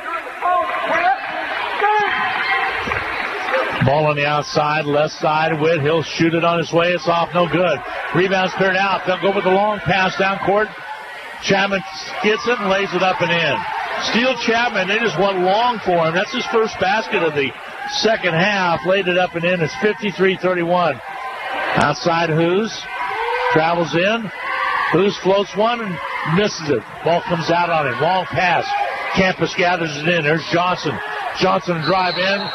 Ball on the outside, left side. Witt, he'll shoot it on his way. It's off, no good. Rebound's cleared out. They'll go with the long pass down court. Chapman gets it and lays it up and in. Steele Chapman, they just went long for him. That's his first basket of the second half. Laid it up and in. It's 53-31. Outside Hoos. Travels in. Hoos floats one and misses it. Ball comes out on him. Long pass. Campus gathers it in. There's Johnson. Johnson drive in.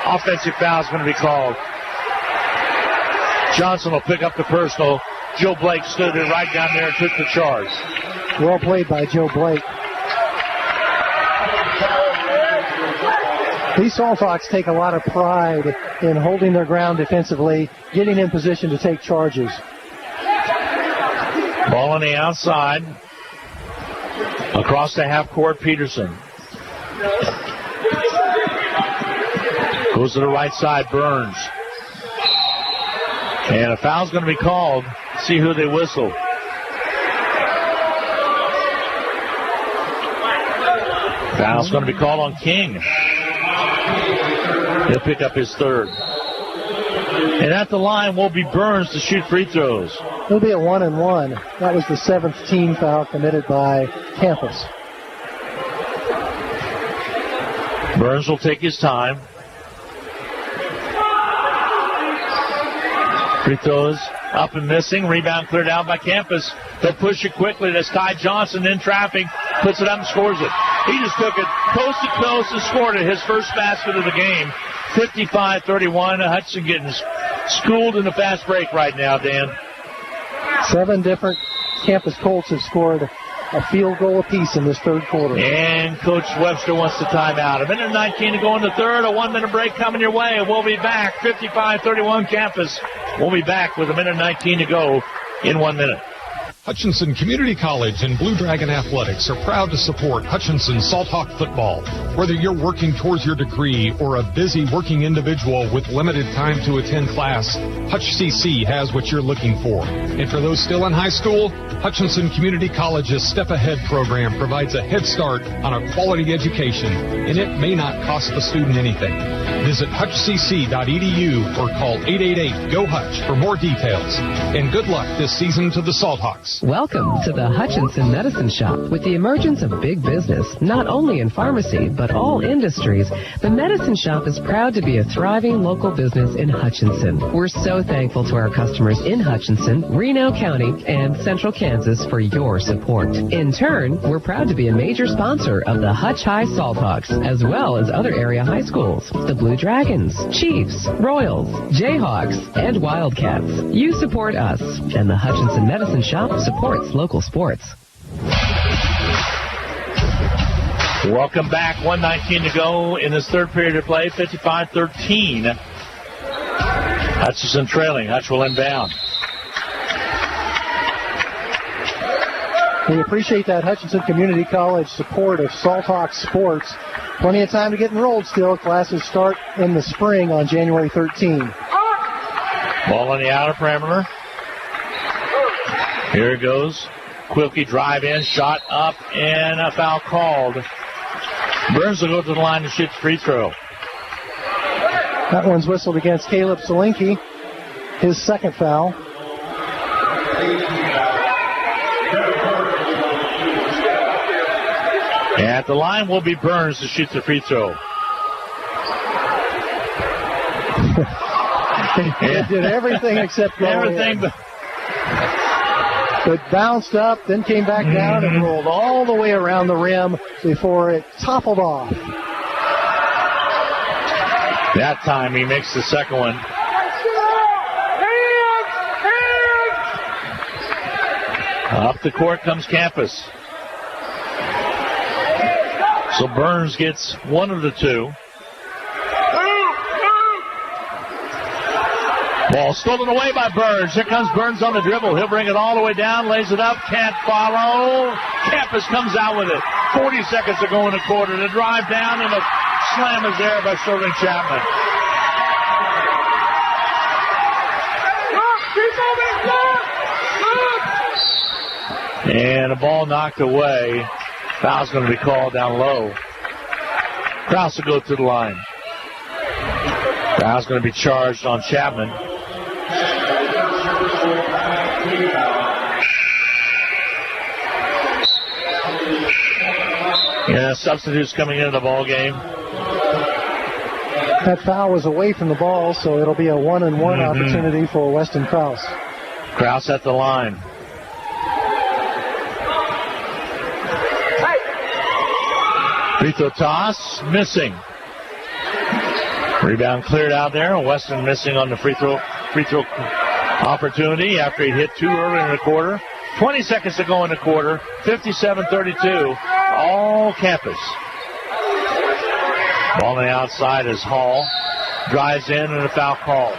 Offensive foul is going to be called. Johnson will pick up the personal. Joe Blake stood there right down there and took the charge. Well played by Joe Blake. These Salthawks take a lot of pride in holding their ground defensively, getting in position to take charges. Ball on the outside. Across the half court, Peterson. Goes to the right side, Burns. And a foul's going to be called. See who they whistle. Foul's going to be called on King. He'll pick up his third. And at the line will be Burns to shoot free throws. It'll be a 1-and-1. That was the 7th team foul committed by Campus. Burns will take his time. Free throws up and missing. Rebound cleared out by Campus. They'll push it quickly. That's Ty Johnson in traffic. Puts it up and scores it. He just took it coast to coast and scored it. His first basket of the game. 55-31. Hutchinson getting schooled in the fast break right now, Dan. 7 different Campus Colts have scored a field goal apiece in this third quarter. And Coach Webster wants the timeout. 1:19 to go in the third. A 1-minute break coming your way. We'll be back. 55-31 Campus. We'll be back with 1:19 to go in 1 minute. Hutchinson Community College and Blue Dragon Athletics are proud to support Hutchinson Salthawk football. Whether you're working towards your degree or a busy working individual with limited time to attend class, Hutch CC has what you're looking for. And for those still in high school, Hutchinson Community College's Step Ahead program provides a head start on a quality education, and it may not cost the student anything. Visit hutchcc.edu or call 888-GO-HUTCH for more details. And good luck this season to the Salthawks. Sports. Welcome to the Hutchinson Medicine Shop. With the emergence of big business, not only in pharmacy, but all industries, the Medicine Shop is proud to be a thriving local business in Hutchinson. We're so thankful to our customers in Hutchinson, Reno County, and Central Kansas for your support. In turn, we're proud to be a major sponsor of the Hutch High Salthawks, as well as other area high schools, the Blue Dragons, Chiefs, Royals, Jayhawks, and Wildcats. You support us, and the Hutchinson Medicine Shop supports local sports. Welcome back. 1:19 to go in this third period of play. 55-13. Hutchinson trailing. Hutch will inbound. We appreciate that Hutchinson Community College support of Salthawk sports. Plenty of time to get enrolled still. Classes start in the spring on January 13. Ball on the outer perimeter. Here it goes. Quilke drive in, shot up, and a foul called. Burns will go to the line to shoot the free throw. That one's whistled against Caleb Solinke, his second foul. At the line will be Burns to shoot the free throw. He did everything except go everything. But bounced up, then came back down and rolled all the way around the rim before it toppled off. That time he makes the second one. Up the court comes Campus. So Burns gets one of the two. Ball stolen away by Burns. Here comes Burns on the dribble. He'll bring it all the way down, lays it up, can't follow. Campus comes out with it. 40 seconds to go in the quarter. The drive down, and the slam is there by Sherman Chapman. And a ball knocked away. Foul's going to be called down low. Krause will go to the line. Foul's going to be charged on Chapman. Yeah, substitutes coming into the ball game. That foul was away from the ball, so it'll be a one-and-one opportunity for Weston Krause. Krause at the line. Free throw toss, missing. Rebound cleared out there, and Weston missing on the free throw opportunity after he hit two early in the quarter. 20 seconds to go in the quarter. 57-32. All Campus. Ball on the outside is Hall. Drives in, and a foul call.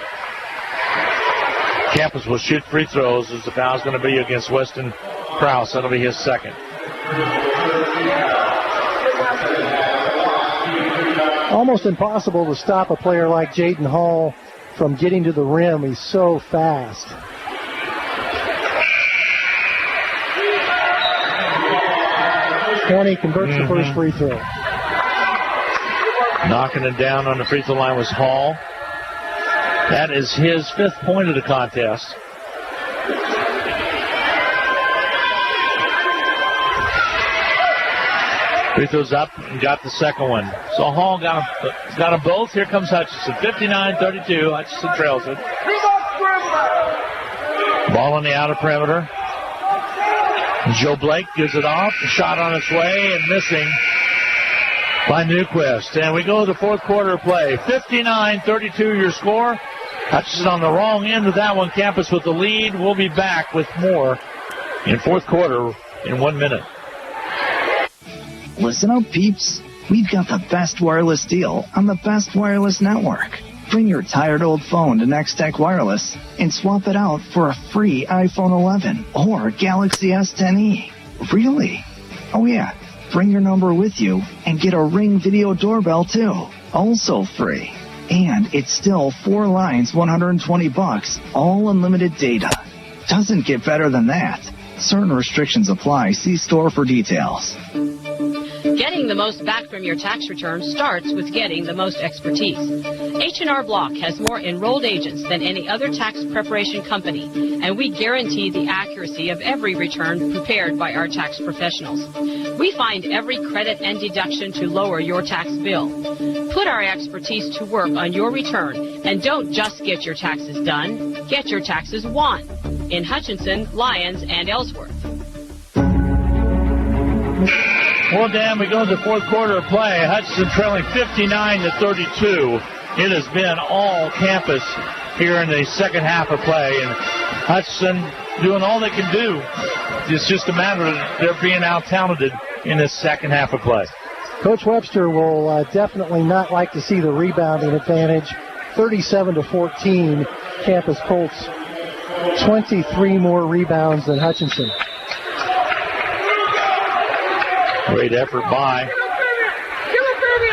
Campus will shoot free throws as the foul's going to be against Weston Krause. That'll be his second. Almost impossible to stop a player like Jaden Hall from getting to the rim. He's so fast. And he converts the first free throw. Knocking it down on the free throw line was Hall. That is his fifth point of the contest. Free throws up and got the second one. So Hall got them both. Here comes Hutchinson. 59-32. Hutchinson trails it. Ball on the outer perimeter. Joe Blake gives it off. The shot on its way and missing by Newquist. And we go to the fourth quarter of play. 59-32 your score. Hutchinson on the wrong end of that one. Campus with the lead. We'll be back with more in fourth quarter in 1 minute. Listen up, peeps. We've got the best wireless deal on the best wireless network. Bring your tired old phone to Next Tech Wireless and swap it out for a free iPhone 11 or Galaxy S10e. Really? Oh yeah, bring your number with you and get a Ring video doorbell too. Also free. And it's still 4 lines, $120, all unlimited data. Doesn't get better than that. Certain restrictions apply. See store for details. Getting the most back from your tax return starts with getting the most expertise. H&R Block has more enrolled agents than any other tax preparation company, and we guarantee the accuracy of every return prepared by our tax professionals. We find every credit and deduction to lower your tax bill. Put our expertise to work on your return, and don't just get your taxes done, get your taxes won in Hutchinson, Lyons, and Ellsworth. Well, Dan, we go to the fourth quarter of play. Hutchinson trailing 59-32. It has been all campus here in the second half of play, and Hutchinson doing all they can do. It's just a matter of they're being out-talented in this second half of play. Coach Webster will definitely not like to see the rebounding advantage. 37-14, Campus Colts. 23 more rebounds than Hutchinson. Great effort by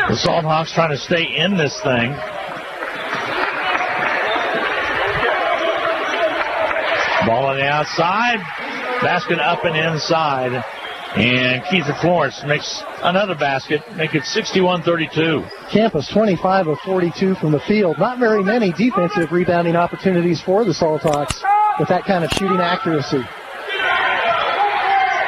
the Salthawks trying to stay in this thing. Ball on the outside. Basket up and inside. And Keith Florence makes another basket, make it 61-32. Campus 25 of 42 from the field. Not very many defensive rebounding opportunities for the Salthawks with that kind of shooting accuracy.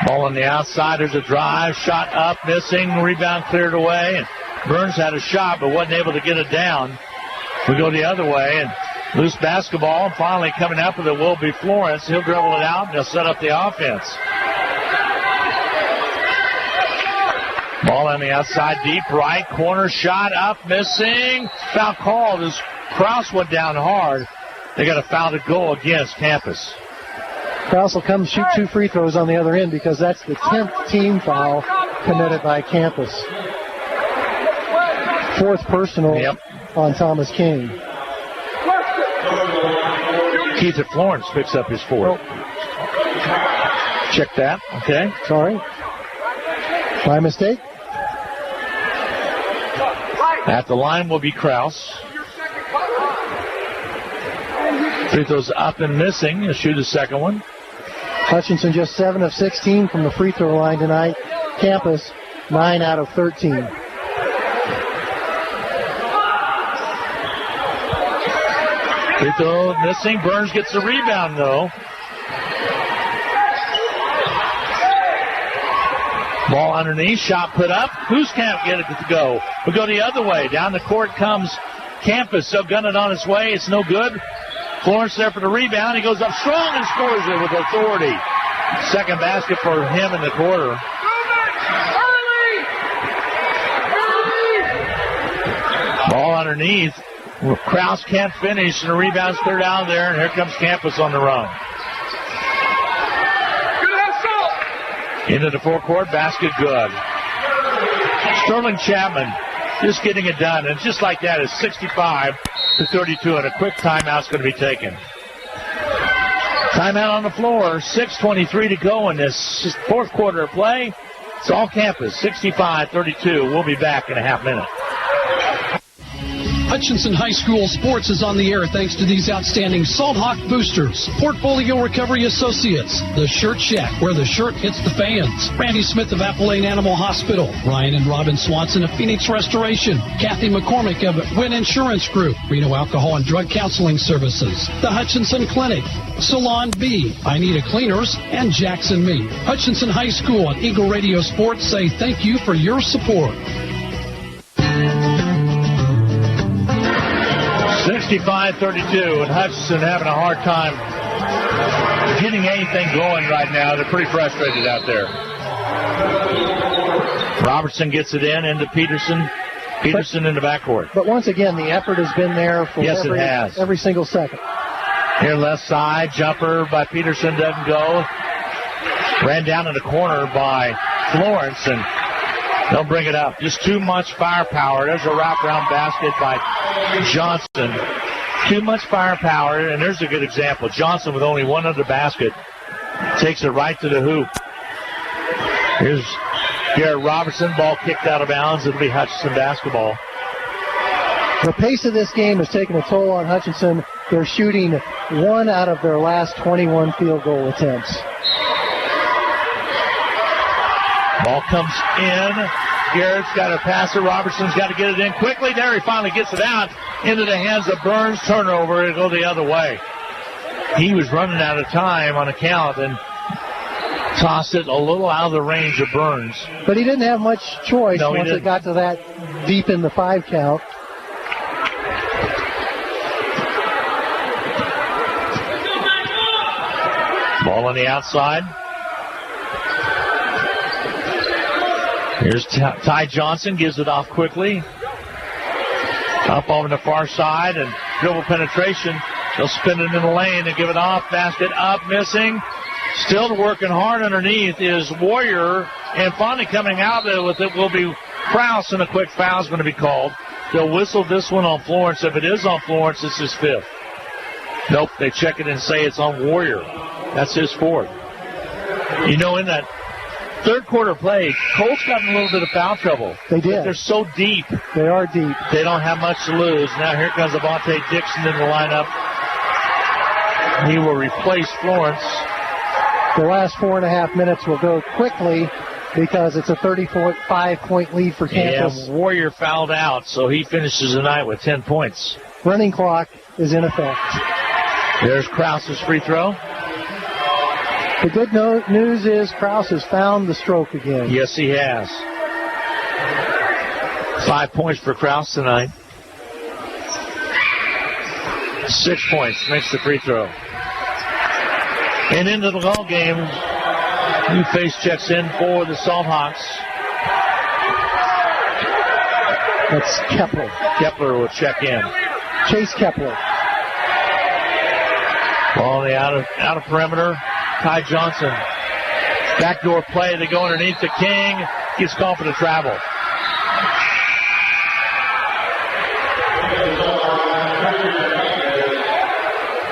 Ball on the outside. There's a drive. Shot up, missing. Rebound cleared away. And Burns had a shot but wasn't able to get it down. We go the other way. And loose basketball. Finally coming up with it will be Florence. He'll dribble it out and he'll set up the offense. Ball on the outside. Deep right. Corner shot up, missing. Foul called as Krause went down hard. They got a foul to go against Campus. Krause will come shoot 2 free throws on the other end because that's the 10th team foul committed by Campus. 4th personal on Thomas King. Keith Florence picks up his 4th. Check that. Okay. Sorry. My mistake. At the line will be Krause. Free throws up and missing. He'll shoot his second one. Hutchinson just 7 of 16 from the free throw line tonight. Campus 9 out of 13. Free throw missing. Burns gets the rebound though. Ball underneath. Shot put up. Who's can't get it to go? We go the other way. Down the court comes Campus. They'll gun it on his way. It's no good. Florence there for the rebound. He goes up strong and scores it with authority. Second basket for him in the quarter. Ball underneath. Krause can't finish, and the rebound's cleared out of there, and here comes Campus on the run. Into the forecourt, basket good. Sterling Chapman just getting it done, and just like that, it's 65-32, and a quick timeout's going to be taken. Timeout on the floor, 6:23 to go in this fourth quarter of play. It's all Campus, 65-32. We'll be back in a half minute. Hutchinson High School Sports is on the air thanks to these outstanding Salthawk boosters. Portfolio Recovery Associates, The Shirt Shack, where the shirt hits the fans. Randy Smith of Apple Lane Animal Hospital. Ryan and Robin Swanson of Phoenix Restoration. Kathy McCormick of Wynn Insurance Group. Reno Alcohol and Drug Counseling Services. The Hutchinson Clinic. Salon B, I Need a Cleaners, and Jackson Me. Hutchinson High School and Eagle Radio Sports say thank you for your support. 65-32, and Hutchinson having a hard time getting anything going right now. They're pretty frustrated out there. Robertson gets it into Peterson. Peterson in the backcourt. But once again, the effort has been there for every single second. Here left side, jumper by Peterson doesn't go. Ran down in the corner by Florence, and they'll bring it up. Just too much firepower. There's a wraparound basket by Johnson. Too much firepower, and there's a good example. Johnson with only one other basket takes it right to the hoop. Here's Garrett Robertson. Ball kicked out of bounds. It'll be Hutchinson basketball. The pace of this game has taken a toll on Hutchinson. They're shooting 1 out of their last 21 field goal attempts. Ball comes in. Garrett's got to pass it. Robertson's got to get it in quickly. There he finally gets it out into the hands of Burns. Turnover. It'll go the other way. He was running out of time on account and tossed it a little out of the range of Burns. But he didn't have much choice once it got to that deep in the 5 count. Ball on the outside. Here's Ty Johnson, gives it off quickly. Up over the far side and dribble penetration. They'll spin it in the lane and give it off. Basket up, missing. Still working hard underneath is Warrior. And finally coming out with it will be Krause, and a quick foul is going to be called. They'll whistle this one on Florence. If it is on Florence, it's his 5th. Nope, they check it and say it's on Warrior. That's his 4th. You know, in that third quarter play, Colts got in a little bit of foul trouble. They did. But they're so deep. They are deep. They don't have much to lose. Now here comes Avonte Dixon in the lineup. He will replace Florence. The last 4.5 minutes will go quickly because it's a 35-point lead for Campus. Yeah, Warrior fouled out, so he finishes the night with 10 points. Running clock is in effect. There's Krause's free throw. The good news is Krause has found the stroke again. Yes, he has. 5 points for Krause tonight. 6 points, makes the free throw. And into the ball game, new face checks in for the Salthawks. That's Kepler. Kepler will check in. Chase Kepler. Ball on the out of perimeter. Ty Johnson. Backdoor play. They go underneath the King. Gets called for the travel.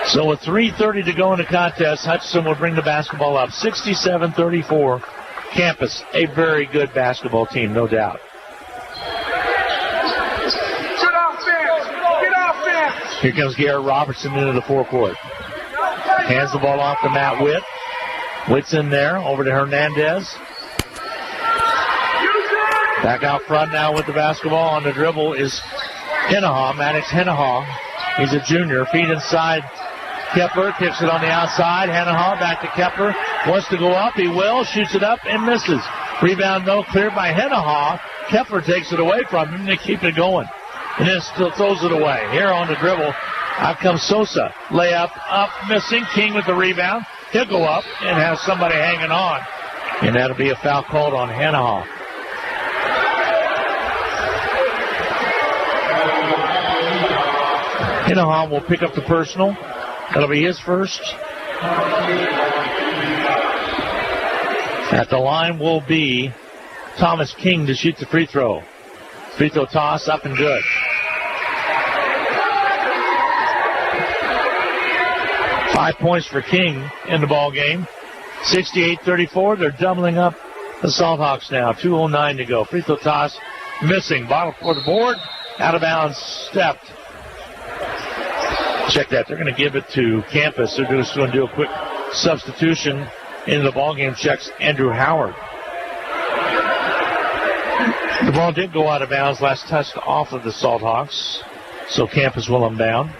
So with 3:30 to go in the contest, Hutchinson will bring the basketball up. 67-34. Campus, a very good basketball team, no doubt. Here comes Garrett Robertson into the forecourt. Hands the ball off to Matt Witt. Witt's in there, over to Hernandez. Back out front now with the basketball. On the dribble is Hennahaw, Maddox Hennahaw. He's a junior. Feet inside. Kepler kicks it on the outside. Hennahaw back to Kepler. Wants to go up. He will. Shoots it up and misses. Rebound, no, cleared by Hennahaw. Kepler takes it away from him. They keep it going. And then still throws it away. Here on the dribble, out comes Sosa. Layup up, missing. King with the rebound. He'll go up and have somebody hanging on. And that'll be a foul called on Hennahaw. Hennahaw will pick up the personal. That'll be his first. At the line will be Thomas King to shoot the free throw. Free throw toss up and good. 5 points for King in the ball game. 68-34. They're doubling up the Salthawks now. 2:09 to go. Free throw toss missing. Bottle for the board. Out of bounds. Stepped. Check that. They're going to give it to Campus. They're just going to do a quick substitution into the ball game. Checks Andrew Howard. The ball did go out of bounds. Last touched off of the Salthawks. So Campus will inbound.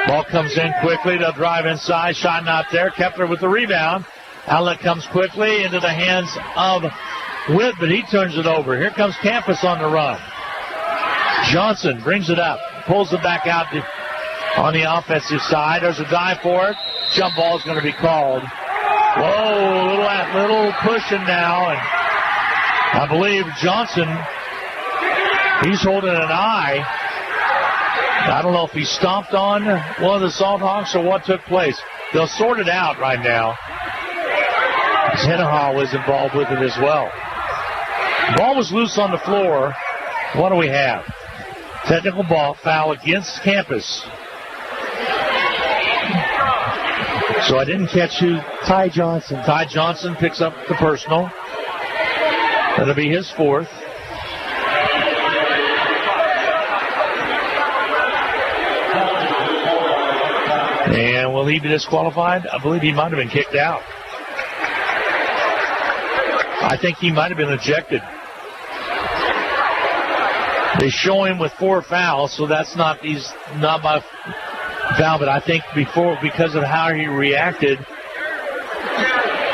Ball comes in quickly. They'll drive inside. Shot not there. Kepler with the rebound. Outlet comes quickly into the hands of Witt, but he turns it over. Here comes Campus on the run. Johnson brings it up. Pulls it back out on the offensive side. There's a dive for it. Jump ball is going to be called. Whoa, little pushing now. And I believe Johnson, he's holding an eye. I don't know if he stomped on one of the Salthawks or what took place. They'll sort it out right now. Hennahaw was involved with it as well. The ball was loose on the floor. What do we have? Technical ball foul against Campus. So I didn't catch who. Ty Johnson. Ty Johnson picks up the personal. That'll be his fourth. And will he be disqualified? I believe he might have been kicked out. I think he might have been ejected. They show him with 4 fouls, so he's not by foul, but I think because of how he reacted,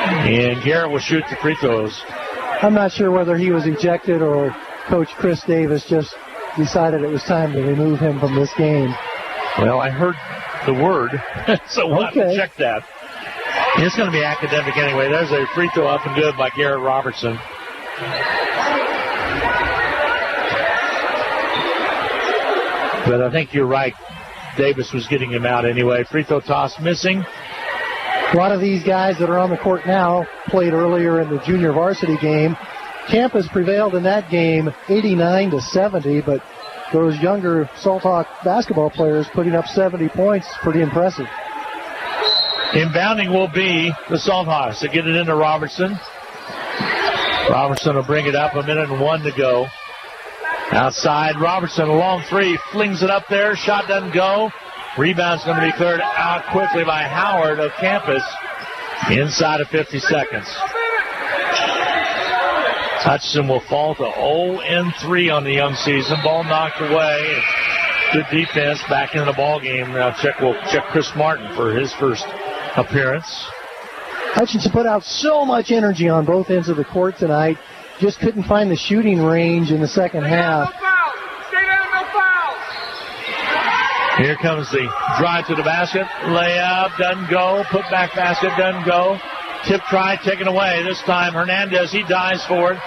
and Garrett will shoot the free throws. I'm not sure whether he was ejected or Coach Chris Davis just decided it was time to remove him from this game. Well, I heard the word, so we'll have to check that. It's going to be academic anyway. There's a free throw up and good by Garrett Robertson. But I think you're right. Davis was getting him out anyway. Free throw toss missing. A lot of these guys that are on the court now played earlier in the junior varsity game. Campus prevailed in that game 89-70, but those younger Salt Hawk basketball players putting up 70 points, pretty impressive. Inbounding will be the Salt Hawks. They get it into Robertson. Robertson will bring it up, 1:01 to go. Outside, Robertson, a long 3, flings it up there. Shot doesn't go. Rebound's going to be cleared out quickly by Howard of Campus inside of 50 seconds. Hutchinson will fall to 0-3 on the young season. Ball knocked away. Good defense back in the ball game. Now we'll check Chris Martin for his first appearance. Hutchinson put out so much energy on both ends of the court tonight. Just couldn't find the shooting range in the second half. Here comes the drive to the basket. Layup doesn't go. Put back basket doesn't go. Tip try taken away. This time Hernandez, he dives for it.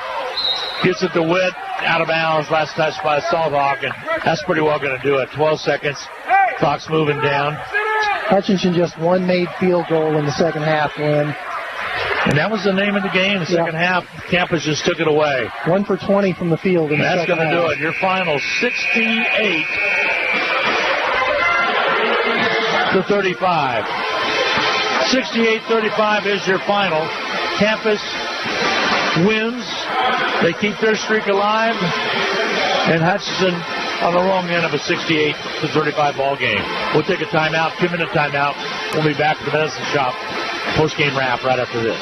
Gets it to Witt. Out of bounds. Last touch by Salt Hawk. And that's pretty well going to do it. 12 seconds. Clock's moving down. Hutchinson just one made field goal in the second half win. And that was the name of the game. The second half, Campus just took it away. 1 for 20 from the field. In that's going to do it. Your final 68-35. 68-35 is your final. Campus wins. They keep their streak alive. And Hutchinson on the wrong end of a 68-35 ball game. We'll take a timeout, 2-minute timeout. We'll be back to the medicine shop. Post-game wrap right after this.